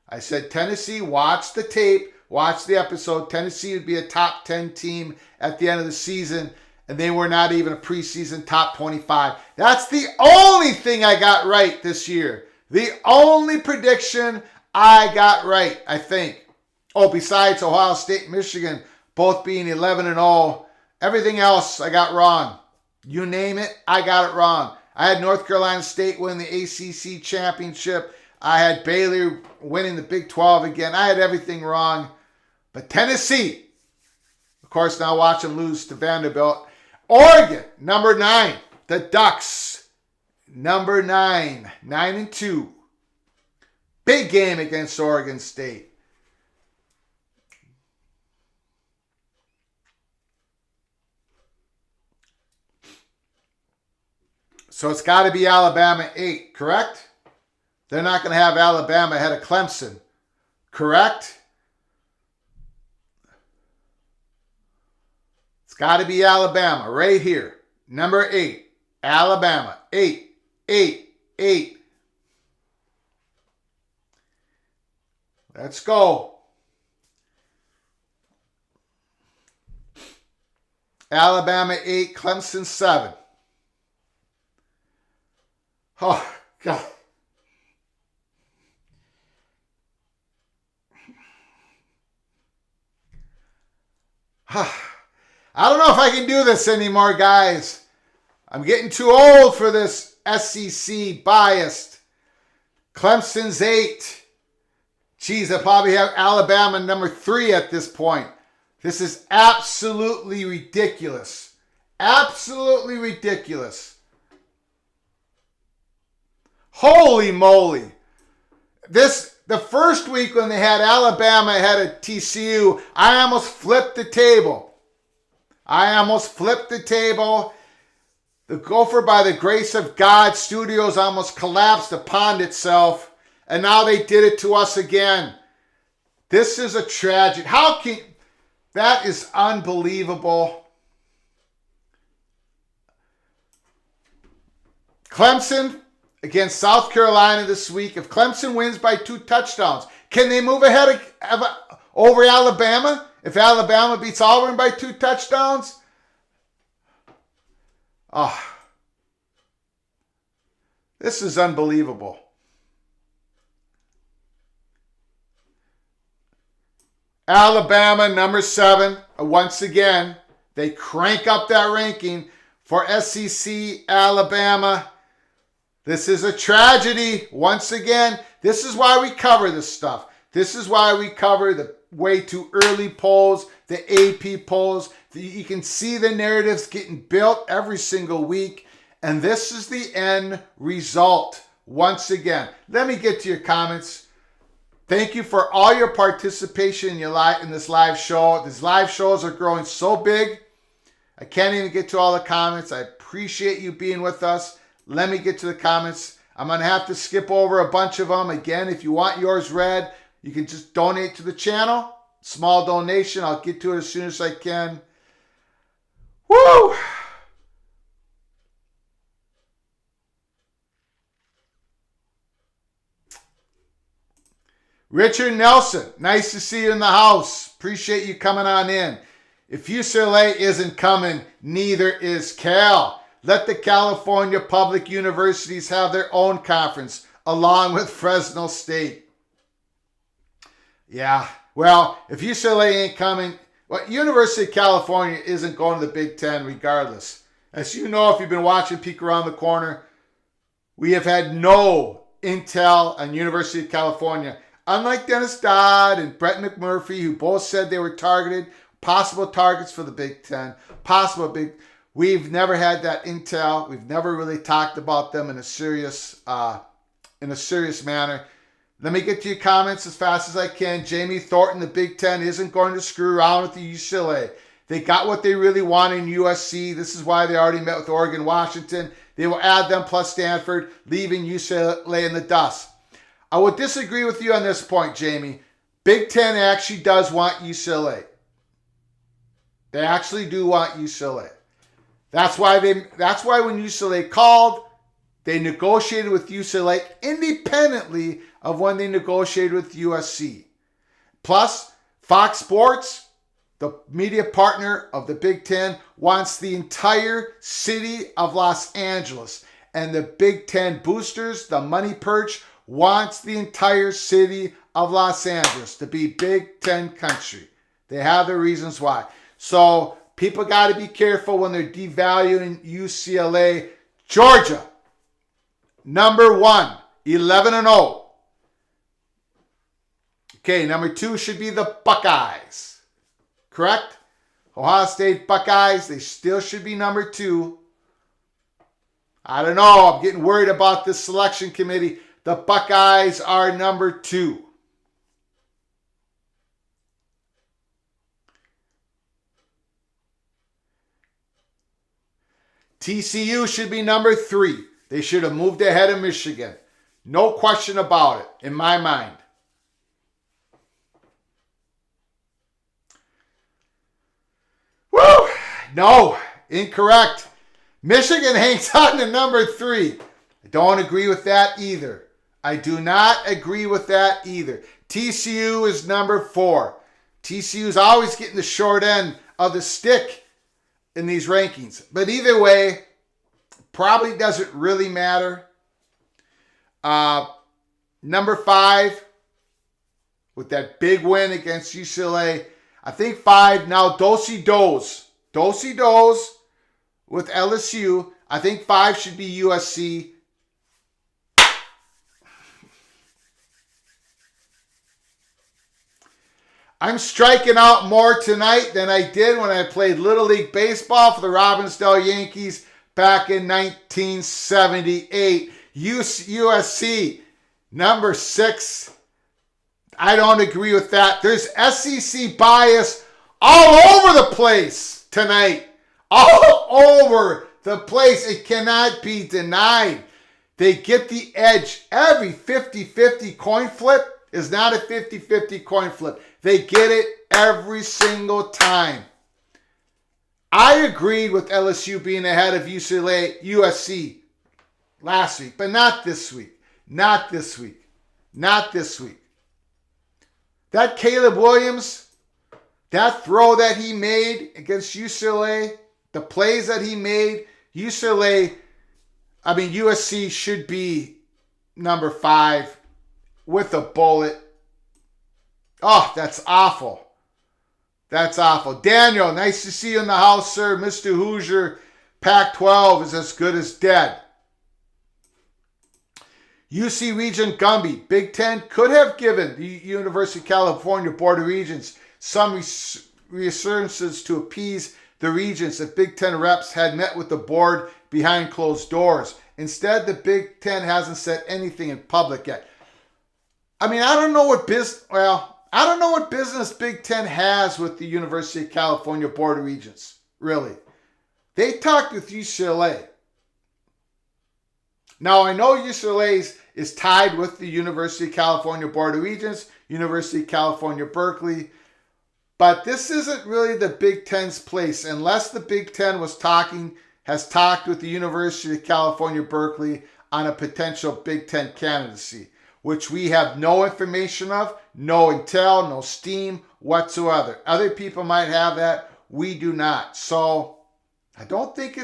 I said Tennessee, watch the tape, watch the episode. Tennessee would be a top 10 team at the end of the season, and they were not even a preseason top 25. That's the only thing I got right this year. The only prediction I got right, I think. Oh, besides Ohio State, Michigan, both being 11-0. Everything else I got wrong. You name it, I got it wrong. I had North Carolina State win the ACC championship. I had Baylor winning the Big 12 again. I had everything wrong. But Tennessee, of course, now watch them lose to Vanderbilt. Oregon, number 9. The Ducks, number 9. 9-2. Big game against Oregon State. So it's got to be Alabama 8, correct? They're not going to have Alabama ahead of Clemson, correct? It's got to be Alabama right here. Number 8, Alabama, 8, 8, 8. Let's go. Alabama 8, Clemson 7. Oh, God. I don't know if I can do this anymore, guys. I'm getting too old for this SEC biased. Clemson's 8. Geez, I probably have Alabama number 3 at this point. This is absolutely ridiculous. Absolutely ridiculous. Holy moly. The first week when they had Alabama ahead of TCU, I almost flipped the table. The Gopher, by the grace of God, Studios almost collapsed upon itself, and now they did it to us again. This is a tragedy. That is unbelievable. Clemson against South Carolina this week. If Clemson wins by 2 touchdowns, can they move ahead over Alabama? If Alabama beats Auburn by 2 touchdowns? Oh, this is unbelievable. Alabama, number 7. Once again, they crank up that ranking for SEC Alabama. This is a tragedy. Once again, this is why we cover this stuff. This is why we cover the way too early polls, the AP polls. You can see the narratives getting built every single week. And this is the end result. Once again, let me get to your comments. Thank you for all your participation in this live show. These live shows are growing so big. I can't even get to all the comments. I appreciate you being with us. Let me get to the comments. I'm going to have to skip over a bunch of them. Again, if you want yours read, you can just donate to the channel. Small donation. I'll get to it as soon as I can. Woo! Richard Nelson, nice to see you in the house. Appreciate you coming on in. If UCLA isn't coming, neither is Cal. Let the California public universities have their own conference, along with Fresno State. Yeah, well, if UCLA ain't coming, well, University of California isn't going to the Big Ten regardless. As you know, if you've been watching Peek Around the Corner, we have had no intel on University of California. Unlike Dennis Dodd and Brett McMurphy, who both said they were targeted, possible targets for the Big Ten, we've never had that intel. We've never really talked about them in a serious manner. Let me get to your comments as fast as I can. Jamie Thornton, the Big Ten isn't going to screw around with the UCLA. They got what they really want in USC. This is why they already met with Oregon, Washington. They will add them plus Stanford, leaving UCLA in the dust. I would disagree with you on this point, Jamie. Big Ten actually does want UCLA. They actually do want UCLA. That's why when UCLA called, they negotiated with UCLA independently of when they negotiated with USC. Plus, Fox Sports, the media partner of the Big Ten, wants the entire city of Los Angeles. And the Big Ten boosters, the money perch, wants the entire city of Los Angeles to be Big Ten country. They have their reasons why. So people got to be careful when they're devaluing UCLA. Georgia, number 1, 11-0. Okay, number 2 should be the Buckeyes. Correct? Ohio State Buckeyes, they still should be number 2. I don't know. I'm getting worried about this selection committee. The Buckeyes are number 2. TCU should be number 3. They should have moved ahead of Michigan. No question about it, in my mind. Woo! No, incorrect. Michigan hangs on to number 3. I don't agree with that either. I do not agree with that either. TCU is number 4. TCU is always getting the short end of the stick in these rankings. But either way, probably doesn't really matter. Number 5, with that big win against UCLA. I think 5, now do-si-dos with LSU. I think 5 should be USC. I'm striking out more tonight than I did when I played Little League Baseball for the Robbinsdale Yankees back in 1978. USC, number 6. I don't agree with that. There's SEC bias all over the place tonight. All over the place. It cannot be denied. They get the edge. Every 50-50 coin flip is not a 50-50 coin flip. They get it every single time. I agreed with LSU being ahead of USC last week, but not this week. Not this week. Not this week. That Caleb Williams, that throw that he made against UCLA, the plays that he made, USC should be number 5 with a bullet. Oh, that's awful. That's awful. Daniel, nice to see you in the house, sir. Mr. Hoosier, Pac-12 is as good as dead. UC Regent Gumby, Big Ten could have given the University of California Board of Regents some reassurances to appease the Regents if Big Ten reps had met with the board behind closed doors. Instead, the Big Ten hasn't said anything in public yet. I mean, I don't know what business Big Ten has with the University of California Board of Regents, really. They talked with UCLA. Now, I know UCLA is tied with the University of California Board of Regents, University of California, Berkeley, but this isn't really the Big Ten's place unless the Big Ten has talked with the University of California, Berkeley on a potential Big Ten candidacy, which we have no information of, no intel, no steam whatsoever. Other people might have that. We do not. So I don't think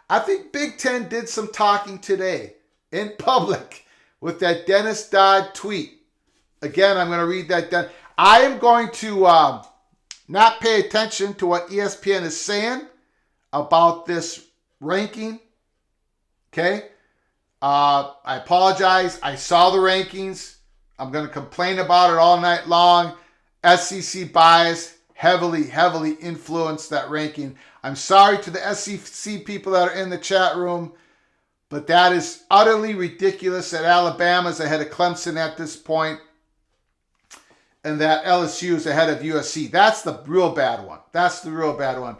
I think Big Ten did some talking today in public with that Dennis Dodd tweet. Again, I'm going to read that down. I am going to not pay attention to what ESPN is saying about this ranking. Okay? I apologize. I saw the rankings. I'm going to complain about it all night long. SEC bias heavily influenced that ranking. I'm sorry to the SEC people that are in the chat room, but that is utterly ridiculous that Alabama's ahead of Clemson at this point and that LSU is ahead of USC. That's the real bad one. That's the real bad one.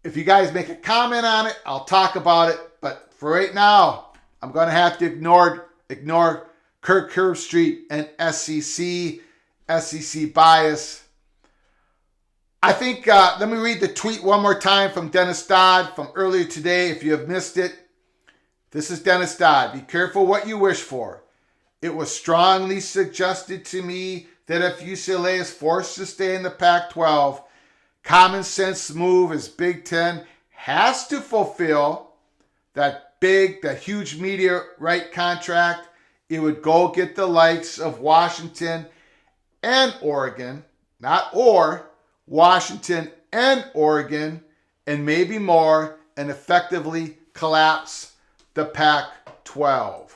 If you guys make a comment on it, I'll talk about it. But for right now, I'm going to have to ignore Kirk Herbstreit and SEC bias. I think, let me read the tweet one more time from Dennis Dodd from earlier today. If you have missed it, this is Dennis Dodd. Be careful what you wish for. It was strongly suggested to me that if UCLA is forced to stay in the Pac-12, common sense move is Big Ten has to fulfill that huge media right contract. It would go get the likes of Washington and Oregon, Washington and Oregon, and maybe more, and effectively collapse the Pac-12.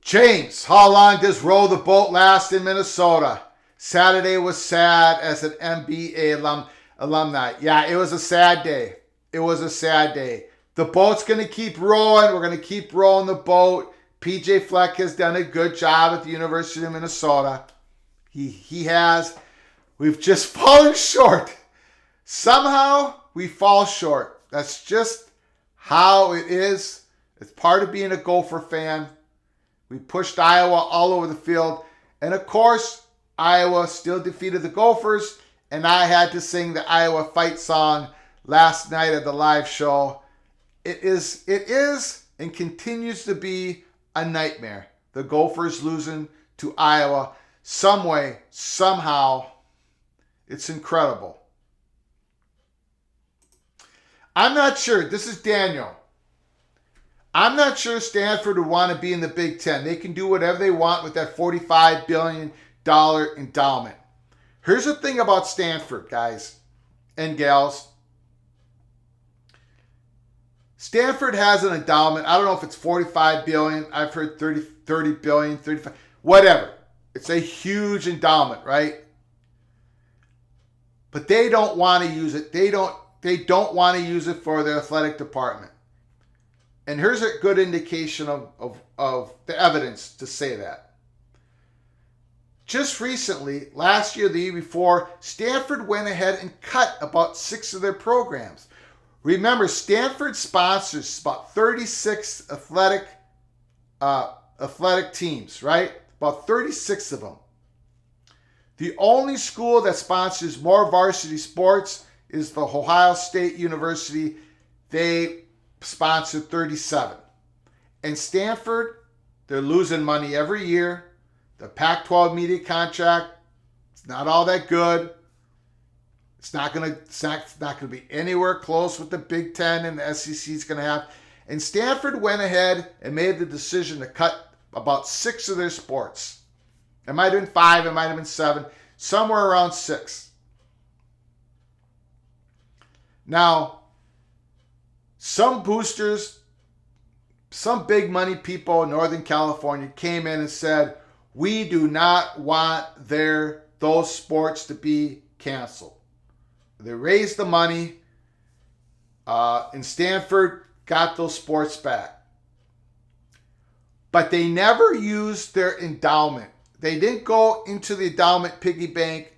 James, how long does row the boat last in Minnesota? Saturday was sad as an MBA alumni. Yeah, it was a sad day. The boat's going to keep rowing. We're going to keep rowing the boat. PJ Fleck has done a good job at the University of Minnesota. He has. We've just fallen short. Somehow we fall short. That's just how it is. It's part of being a Gopher fan. We pushed Iowa all over the field. And of course, Iowa still defeated the Gophers. And I had to sing the Iowa fight song last night at the live show. It is and continues to be a nightmare. The Gophers losing to Iowa some way, somehow. It's incredible. I'm not sure. This is Daniel. I'm not sure Stanford would want to be in the Big Ten. They can do whatever they want with that $45 billion endowment. Here's the thing about Stanford, guys and gals. Stanford has an endowment. I don't know if it's $45 billion. I've heard $30 billion, $35, whatever. It's a huge endowment, right? But they don't want to use it. They don't want to use it for their athletic department. And here's a good indication of the evidence to say that. Just recently, last year, the year before, Stanford went ahead and cut about 6 of their programs. Remember, Stanford sponsors about 36 athletic teams, right? About 36 of them. The only school that sponsors more varsity sports is the Ohio State University. They sponsor 37. And Stanford, they're losing money every year. The Pac-12 media contract, it's not all that good. It's not gonna be anywhere close with the Big Ten and the SEC is gonna have. And Stanford went ahead and made the decision to cut about 6 of their sports. It might have been 5, it might have been 7, somewhere around 6. Now, some boosters, some big money people in Northern California came in and said, we do not want those sports to be canceled. They raised the money, and Stanford got those sports back. But they never used their endowment. They didn't go into the endowment piggy bank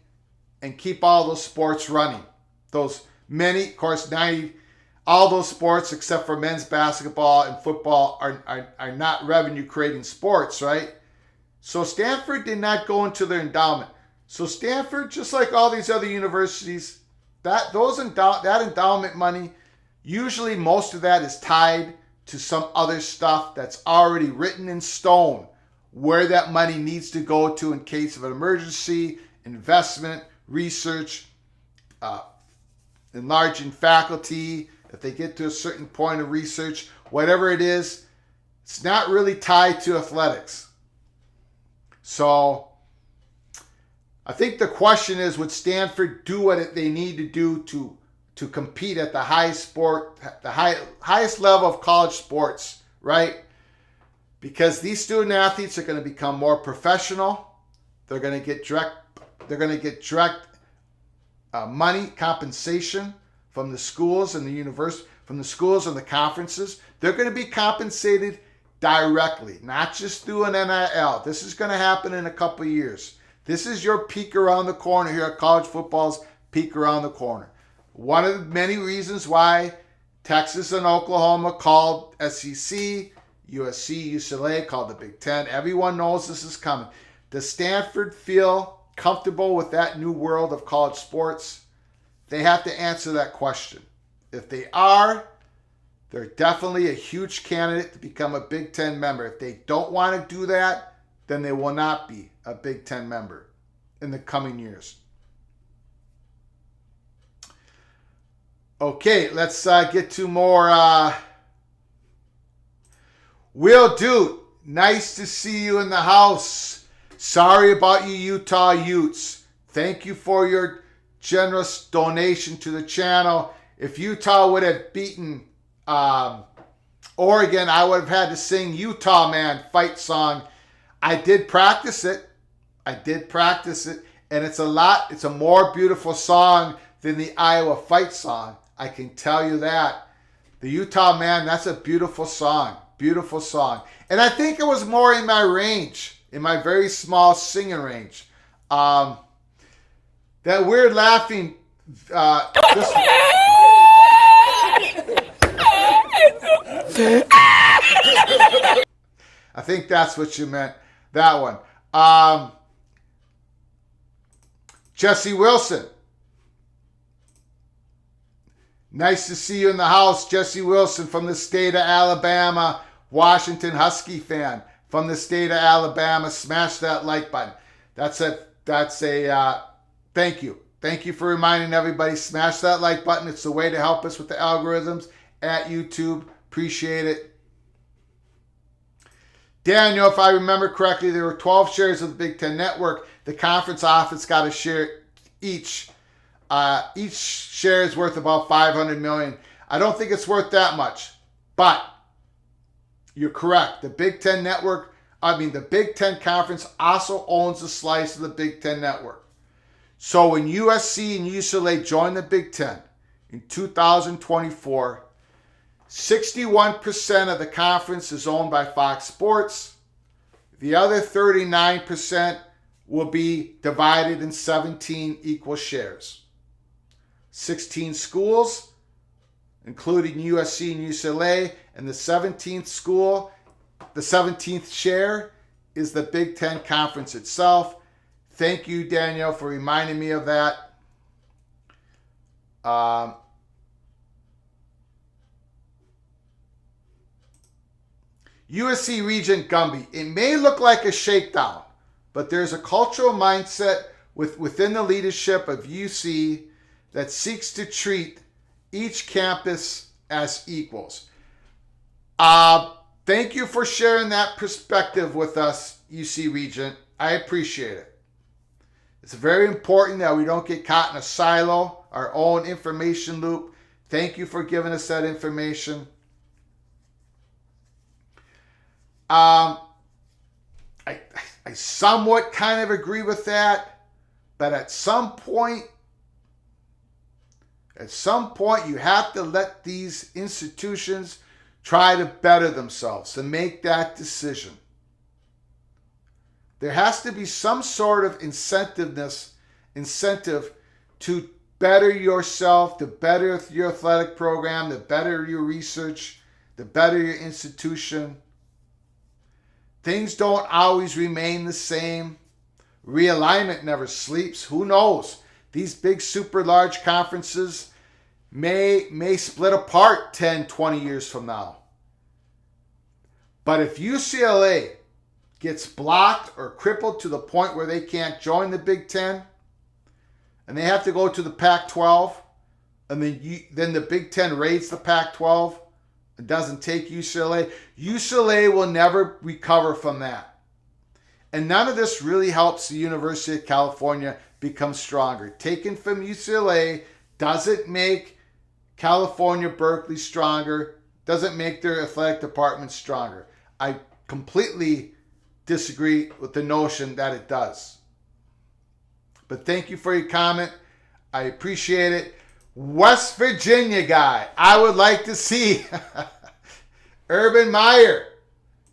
and keep all those sports running. Those many, of course, 90, all those sports except for men's basketball and football are not revenue creating sports, right? So Stanford did not go into their endowment. So Stanford, just like all these other universities, that endowment money, usually most of that is tied to some other stuff that's already written in stone where that money needs to go to in case of an emergency, investment, research, enlarging faculty, if they get to a certain point of research, whatever it is, it's not really tied to athletics. So I think the question is, would Stanford do what they need to do to compete at the highest level of college sports, right? Because these student athletes are going to become more professional. They're going to get direct money compensation from the schools and the university, from the schools and the conferences. They're going to be compensated directly, not just through an NIL. This is going to happen in a couple of years. This is your peak around the corner here at college football's peak around the corner. One of the many reasons why Texas and Oklahoma called SEC, USC, UCLA called the Big Ten. Everyone knows this is coming. Does Stanford feel comfortable with that new world of college sports? They have to answer that question. If they are, they're definitely a huge candidate to become a Big Ten member. If they don't want to do that, then they will not be a Big Ten member in the coming years. Okay, let's get to more. Will Dude, nice to see you in the house. Sorry about you Utah Utes. Thank you for your generous donation to the channel. If Utah would have beaten Oregon, I would have had to sing Utah Man fight song. I did practice it. And it's a more beautiful song than the Iowa fight song. I can tell you that. The Utah Man, that's a beautiful song. Beautiful song. And I think it was more in my range, in my very small singing range. That weird laughing. I think that's what you meant. That one. Jesse Wilson. Nice to see you in the house. Jesse Wilson from the state of Alabama. Washington Husky fan from the state of Alabama. Smash that like button. That's a thank you. Thank you for reminding everybody. Smash that like button. It's the way to help us with the algorithms at YouTube. Appreciate it. Daniel, if I remember correctly, there were 12 shares of the Big Ten Network. The conference office got a share each. Each share is worth about $500 million. I don't think it's worth that much, but you're correct. The Big Ten Network, the Big Ten Conference also owns a slice of the Big Ten Network. So when USC and UCLA joined the Big Ten in 2024, 61% of the conference is owned by Fox Sports. The other 39% will be divided in 17 equal shares. 16 schools, including USC and UCLA, and the 17th school, the 17th share is the Big Ten Conference itself. Thank you, Danielle, for reminding me of that. USC Regent Gumby. It may look like a shakedown, but there's a cultural mindset within the leadership of UC that seeks to treat each campus as equals. Thank you for sharing that perspective with us, UC Regent. I appreciate it. It's very important that we don't get caught in a silo, our own information loop. Thank you for giving us that information. I somewhat kind of agree with that, but at some point you have to let these institutions try to better themselves to make that decision. There has to be some sort of incentive to better yourself, to better your athletic program, to better your research, to better your institution. Things don't always remain the same. Realignment never sleeps. Who knows? These big, super large conferences may split apart 10, 20 years from now. But if UCLA gets blocked or crippled to the point where they can't join the Big Ten, and they have to go to the Pac-12, and then the Big Ten raids the Pac-12 and doesn't take UCLA, UCLA will never recover from that. And none of this really helps the University of California become stronger. Taken from UCLA doesn't make California, Berkeley stronger, doesn't make their athletic department stronger. I completely disagree with the notion that it does. But thank you for your comment. I appreciate it. West Virginia guy, I would like to see Urban Meyer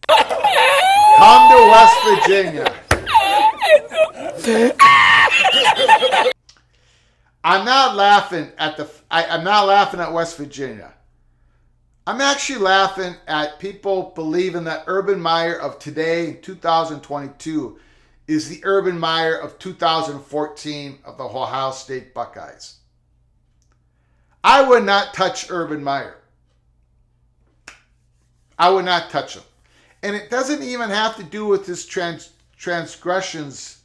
come to West Virginia. I'm not laughing at West Virginia. I'm actually laughing at people believing that Urban Meyer of today in 2022 is the Urban Meyer of 2014 of the Ohio State Buckeyes. I would not touch Urban Meyer. I would not touch him. And it doesn't even have to do with his transgressions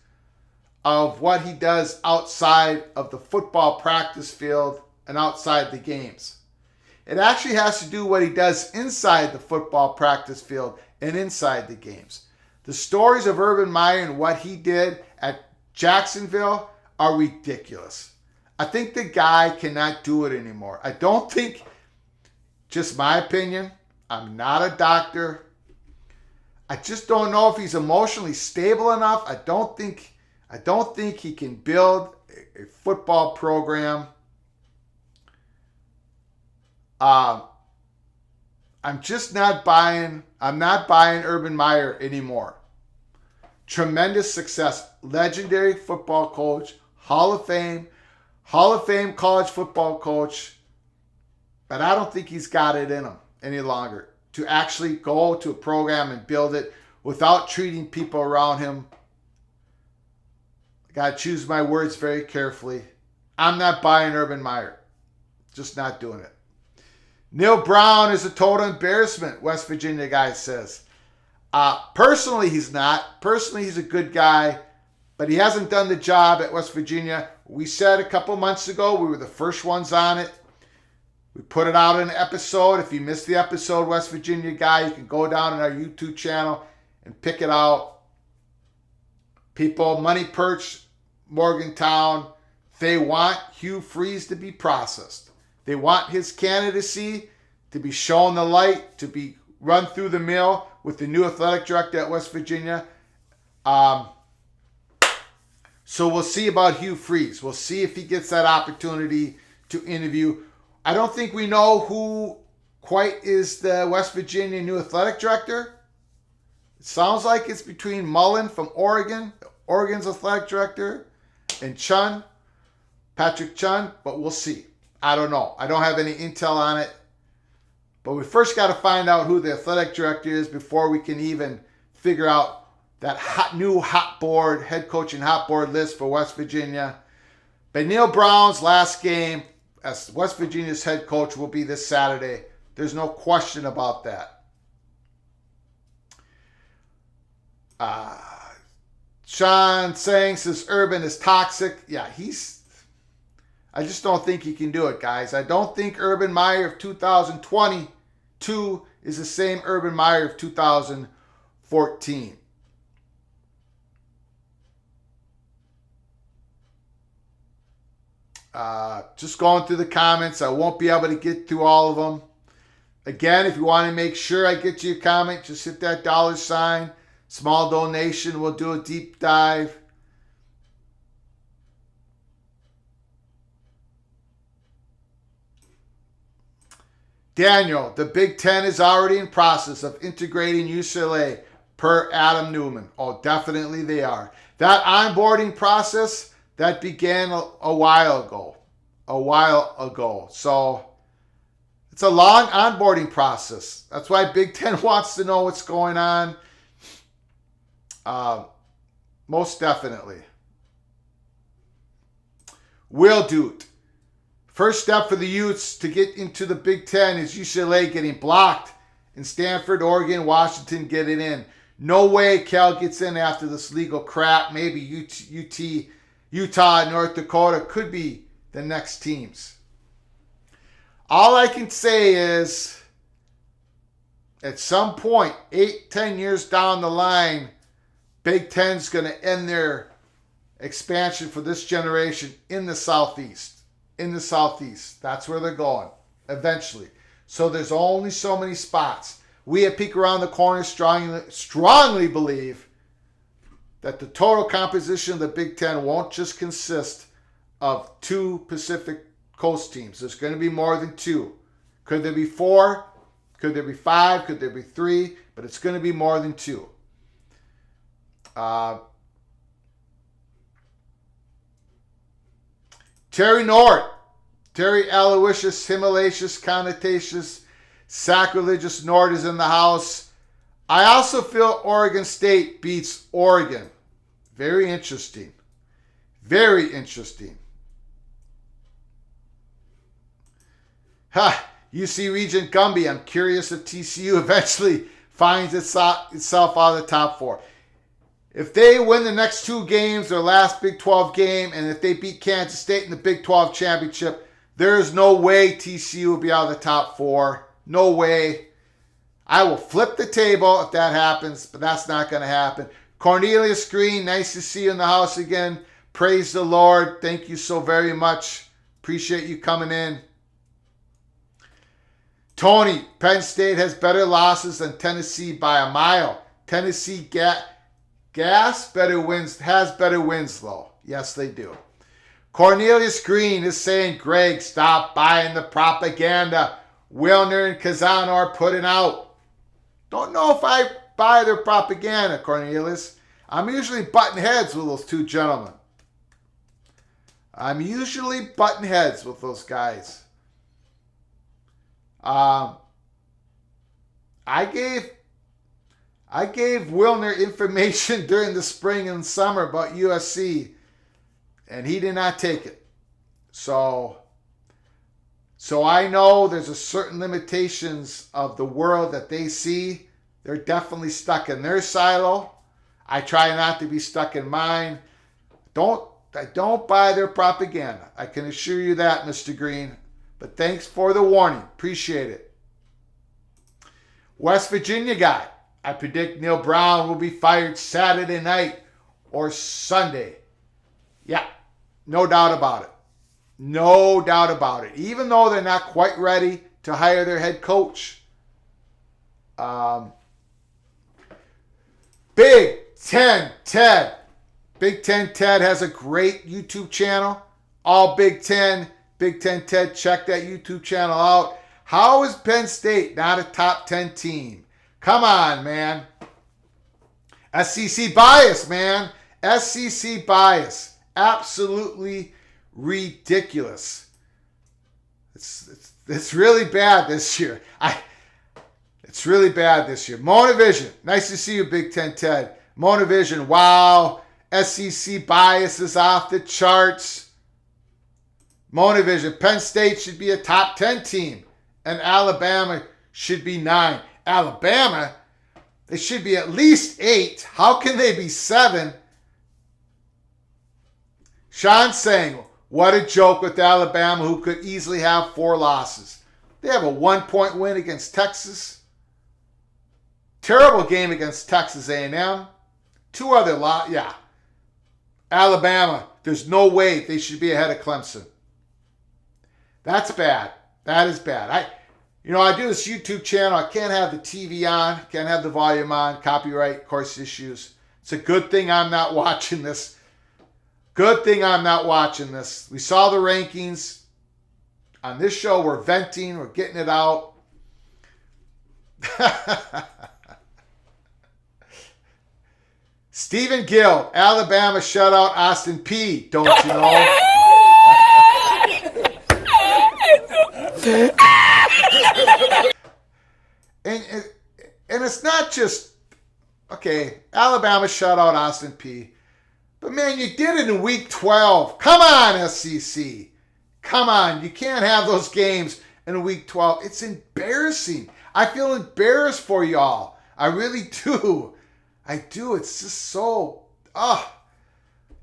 of what he does outside of the football practice field and outside the games. It actually has to do what he does inside the football practice field and inside the games. The stories of Urban Meyer and what he did at Jacksonville are ridiculous. I think the guy cannot do it anymore. I don't think, just my opinion, I'm not a doctor. I just don't know if he's emotionally stable enough. I don't think he can build a football program. I'm just not buying. I'm not buying Urban Meyer anymore. Tremendous success, legendary football coach, Hall of Fame college football coach, but I don't think he's got it in him any longer to actually go to a program and build it without treating people around him. I gotta choose my words very carefully. I'm not buying Urban Meyer. Just not doing it. Neil Brown is a total embarrassment, West Virginia guy says. Personally, he's not. Personally, he's a good guy, but he hasn't done the job at West Virginia. We said a couple months ago, we were the first ones on it. We put it out in an episode. If you missed the episode, West Virginia guy, you can go down on our YouTube channel and pick it out. People, Money Perch, Morgantown, they want Hugh Freeze to be processed. They want his candidacy to be shown the light, to be run through the mill with the new athletic director at West Virginia. So we'll see about Hugh Freeze. We'll see if he gets that opportunity to interview. I don't think we know who quite is the West Virginia new athletic director. It sounds like it's between Mullen from Oregon's athletic director, and Patrick Chun, but we'll see. I don't know. I don't have any intel on it. But we first got to find out who the athletic director is before we can even figure out that head coaching hot board list for West Virginia. But Neil Brown's last game as West Virginia's head coach will be this Saturday. There's no question about that. Sean saying says Urban is toxic. Yeah, I just don't think he can do it, guys. I don't think Urban Meyer of 2022 is the same Urban Meyer of 2014. Just going through the comments. I won't be able to get through all of them. Again, if you want to make sure I get to your comment, just hit that $. Small donation. We'll do a deep dive. Daniel, the Big Ten is already in process of integrating UCLA per Adam Newman. Oh, definitely they are. That onboarding process, that began a while ago. So it's a long onboarding process. That's why Big Ten wants to know what's going on. Most definitely. Will Doot. First step for the Utes to get into the Big Ten is UCLA getting blocked and Stanford, Oregon, Washington getting in. No way Cal gets in after this legal crap. Maybe Utah, and North Dakota could be the next teams. All I can say is at some point, 8-10 years down the line, Big Ten's going to end their expansion for this generation in the Southeast. That's where they're going eventually. So there's only so many spots. We at Peek Around the Corner strongly believe that the total composition of the Big Ten won't just consist of 2 Pacific Coast teams. There's going to be more than 2. Could there be 4? Could there be 5? Could there be 3? But it's going to be more than 2. Terry Nord. Terry Aloysius, Himalacious, Connotacious, Sacrilegious Nord is in the house. I also feel Oregon State beats Oregon. Very interesting. Very interesting. UC Regent Gumby. I'm curious if TCU eventually finds itself out of the top 4. If they win the next 2 games, their last Big 12 game, and if they beat Kansas State in the Big 12 championship, there is no way TCU will be out of the top 4. No way. I will flip the table if that happens, but that's not going to happen. Cornelius Green, nice to see you in the house again. Praise the Lord. Thank you so very much. Appreciate you coming in. Tony, Penn State has better losses than Tennessee by a mile. Tennessee has better wins though. Yes, they do. Cornelius Green is saying, Greg, stop buying the propaganda Wilner and Kazan are putting out. Don't know if I buy their propaganda, Cornelius. I'm usually butting heads with those 2 gentlemen. I'm usually butting heads with those guys. I gave Wilner information during the spring and summer about USC, and he did not take it. So I know there's a certain limitations of the world that they see. They're definitely stuck in their silo. I try not to be stuck in mine. I don't buy their propaganda. I can assure you that, Mr. Green. But thanks for the warning. Appreciate it. West Virginia guy. I predict Neil Brown will be fired Saturday night or Sunday. Yeah, no doubt about it. No doubt about it. Even though they're not quite ready to hire their head coach. Big Ten Ted. Big Ten Ted has a great YouTube channel. All Big Ten Ted. Check that YouTube channel out. How is Penn State not a top 10 team? Come on, man. SEC bias, man. SEC bias. Absolutely ridiculous. It's really bad this year. It's really bad this year. Monavision. Nice to see you, Big Ten Ted. Monavision. Wow. SEC bias is off the charts. Monavision. Penn State should be a top 10 team. And Alabama should be 9. Alabama, they should be at least 8. How can they be 7? Sean saying, What a joke with Alabama, who could easily have 4 losses. They have a 1-point win against Texas. Terrible game against Texas A&M. 2 other yeah. Alabama, there's no way they should be ahead of Clemson. That's bad. That is bad. I do this YouTube channel. I can't have the TV on, can't have the volume on, copyright, of course, issues. It's a good thing I'm not watching this. Good thing I'm not watching this. We saw the rankings. On this show, we're venting, we're getting it out. Stephen Gill, Alabama shutout Austin Peay. Don't you know? and it's not just, okay, Alabama shutout Austin Peay. But man, you did it in week 12. Come on, SEC. Come on. You can't have those games in week 12. It's embarrassing. I feel embarrassed for y'all. I really do. I do. It's just so,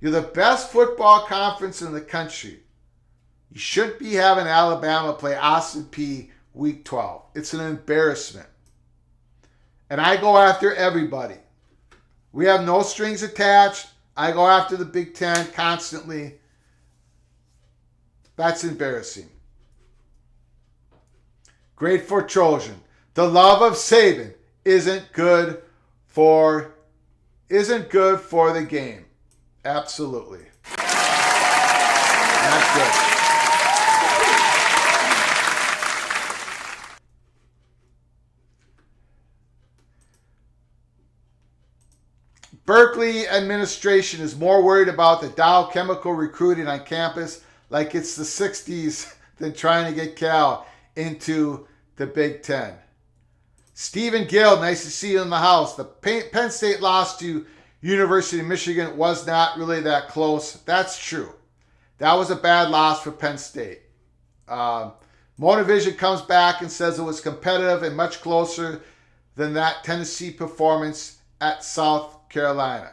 you're the best football conference in the country. You shouldn't be having Alabama play Austin Peay week 12. It's an embarrassment. And I go after everybody. We have no strings attached. I go after the Big Ten constantly. That's embarrassing. Great for Trojan. The love of Saban isn't good for the game. Absolutely. Not good. Berkeley administration is more worried about the Dow chemical recruiting on campus like it's the 60s than trying to get Cal into the Big Ten. Stephen Gill, nice to see you in the house. The Penn State loss to University of Michigan was not really that close. That's true. That was a bad loss for Penn State. Motivision comes back and says it was competitive and much closer than that Tennessee performance at South Carolina.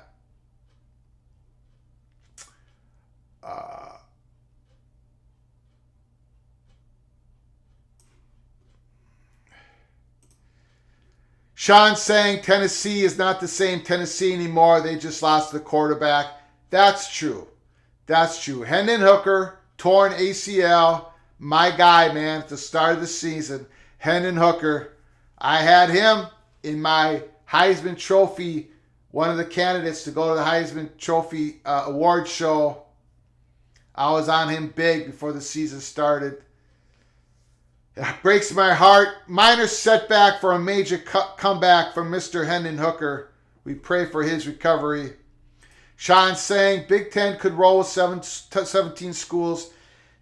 Sean saying Tennessee is not the same Tennessee anymore. They just lost the quarterback. That's true. That's true. Hendon Hooker, torn ACL. My guy, man, at the start of the season. Hendon Hooker. I had him in my Heisman Trophy, one of the candidates to go to the Heisman Trophy award show. I was on him big before the season started. It breaks my heart. Minor setback for a major comeback from Mr. Hendon Hooker. We pray for his recovery. Sean saying Big Ten could roll with 17 schools.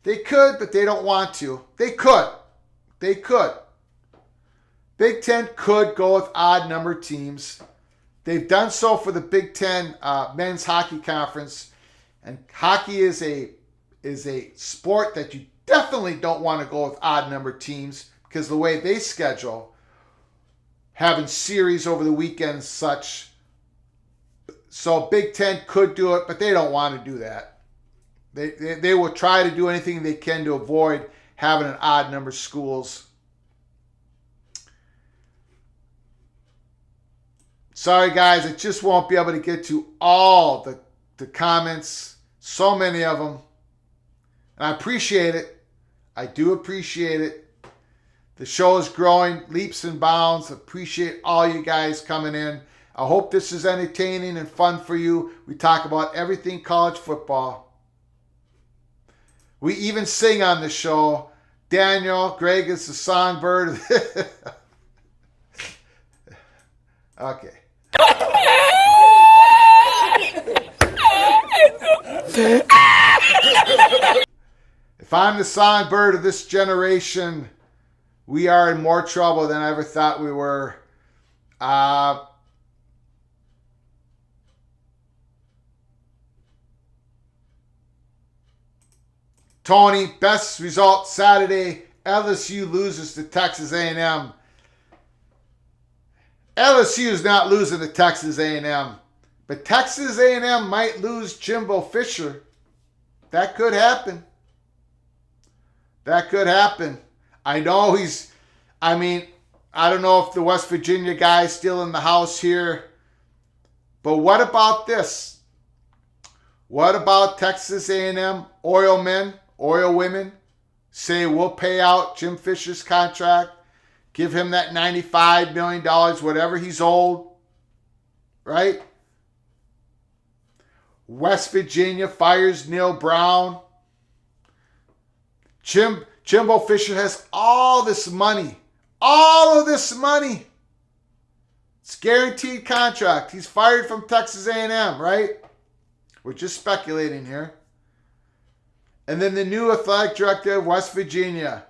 They could, but they don't want to. They could. They could. Big Ten could go with odd number teams. They've done so for the Big Ten men's hockey conference. And hockey is a sport that you definitely don't want to go with odd number teams because the way they schedule, having series over the weekend and such. So Big Ten could do it, but they don't want to do that. They will try to do anything they can to avoid having an odd number of schools. Sorry, guys, I just won't be able to get to all the comments. So many of them. And I appreciate it. I do appreciate it. The show is growing leaps and bounds. Appreciate all you guys coming in. I hope this is entertaining and fun for you. We talk about everything college football. We even sing on the show. Daniel, Greg is the songbird. Okay. If I'm the songbird of this generation, we are in more trouble than I ever thought we were. Tony, best result Saturday. LSU loses to Texas A&M. LSU is not losing to Texas A&M. But Texas A&M might lose Jimbo Fisher. that could happen. That could happen. I know I don't know if the West Virginia guy is still in the house here. But what about this? What about Texas A&M oil women say we'll pay out Jim Fisher's contract, give him that $95 million, whatever he's owed, right? West Virginia fires Neil Brown. Jimbo Fisher has all this money. All of this money. It's guaranteed contract. He's fired from Texas A&M, right? We're just speculating here. And then the new athletic director of West Virginia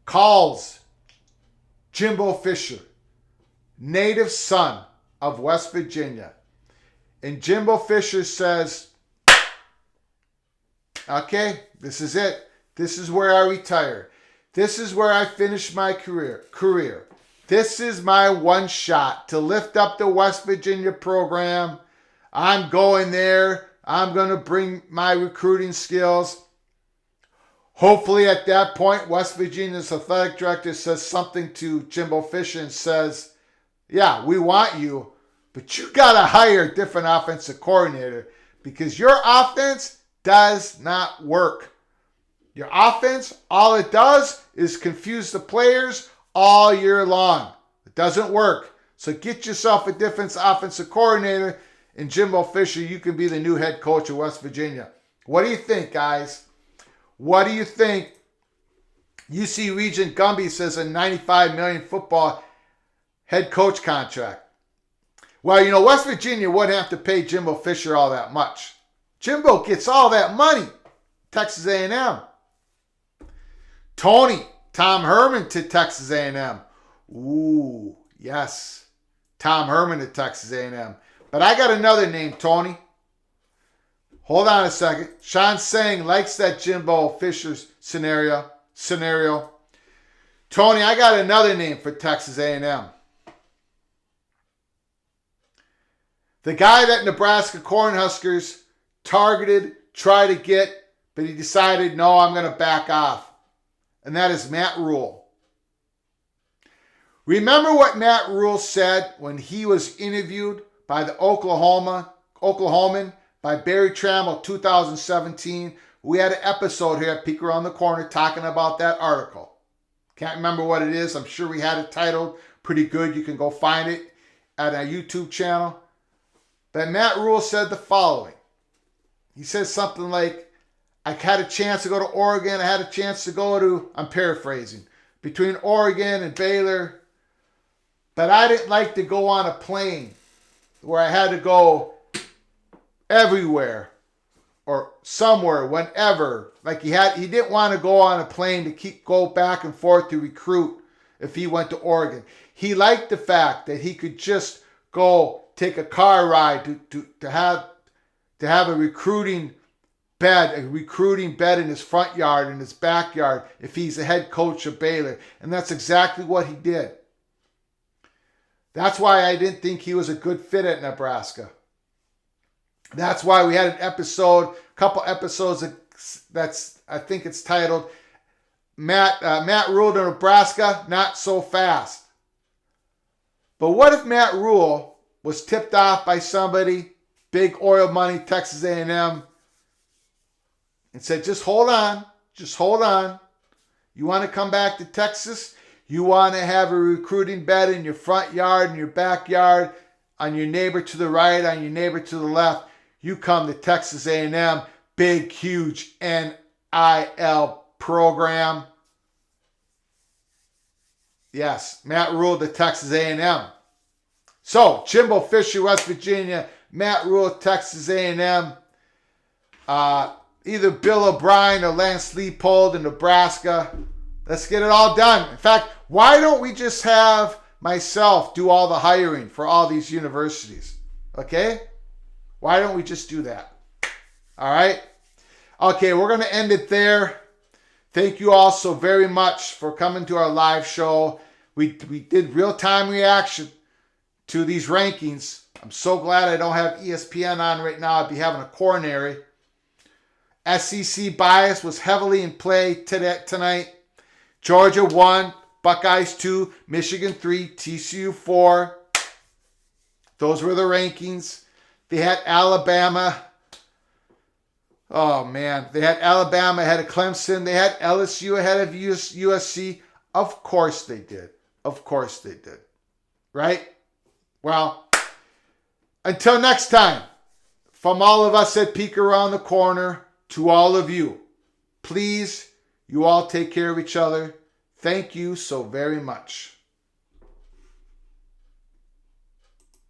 calls Jimbo Fisher, native son of West Virginia. And Jimbo Fisher says, okay, this is it. This is where I retire. This is where I finish my career. This is my one shot to lift up the West Virginia program. I'm going there. I'm going to bring my recruiting skills. Hopefully at that point, West Virginia's athletic director says something to Jimbo Fisher and says, yeah, we want you, but you got to hire a different offensive coordinator because your offense does not work. Your offense, all it does is confuse the players all year long. It doesn't work. So get yourself a different offensive coordinator, and Jimbo Fisher, you can be the new head coach of West Virginia. What do you think, guys? What do you think? UC Regent Gumby says a $95 million football head coach contract. Well, West Virginia wouldn't have to pay Jimbo Fisher all that much. Jimbo gets all that money. Texas A&M. Tom Herman to Texas A&M. Ooh, yes. Tom Herman to Texas A&M. But I got another name, Tony. Hold on a second. Sean Sang likes that Jimbo Fisher scenario. Tony, I got another name for Texas A&M. The guy that Nebraska Cornhuskers targeted, tried to get, but he decided, no, I'm going to back off. And that is Matt Rule. Remember what Matt Rule said when he was interviewed by the Oklahoman by Barry Trammell 2017. We had an episode here at Peek Around the Corner talking about that article. Can't remember what it is. I'm sure we had it titled pretty good. You can go find it at our YouTube channel. But Matt Rule said the following. He says something like, I had a chance to go to Oregon. I had a chance to go to, I'm paraphrasing, between Oregon and Baylor. But I didn't like to go on a plane where I had to go everywhere or somewhere, whenever. Like he didn't want to go on a plane to go back and forth to recruit if he went to Oregon. He liked the fact that he could just go take a car ride to have a recruiting bed in his front yard, in his backyard, if he's the head coach of Baylor. And that's exactly what he did. That's why I didn't think he was a good fit at Nebraska. That's why we had a couple episodes that's, I think it's titled, Matt Rule to Nebraska, Not So Fast. But what if Matt Rule was tipped off by somebody, big oil money, Texas A&M, and said, just hold on. You want to come back to Texas? You want to have a recruiting bed in your front yard, in your backyard, on your neighbor to the right, on your neighbor to the left. You come to Texas A&M, big, huge NIL program. Yes, Matt Rule to Texas A&M. So, Jimbo Fisher, West Virginia, Matt Rule, Texas A&M. Either Bill O'Brien or Lance Leipold in Nebraska. Let's get it all done. In fact, why don't we just have myself do all the hiring for all these universities? Okay? Why don't we just do that? All right? Okay, we're going to end it there. Thank you all so very much for coming to our live show. We did real-time reaction to these rankings. I'm so glad I don't have ESPN on right now. I'd be having a coronary. SEC bias was heavily in play tonight. Georgia 1, Buckeyes 2, Michigan 3, TCU 4. Those were the rankings. They had Alabama. Oh, man. They had Alabama ahead of Clemson. They had LSU ahead of USC. Of course they did. Of course they did. Right? Well, until next time, from all of us at Peek Around the Corner to all of you, please, you all take care of each other. Thank you so very much.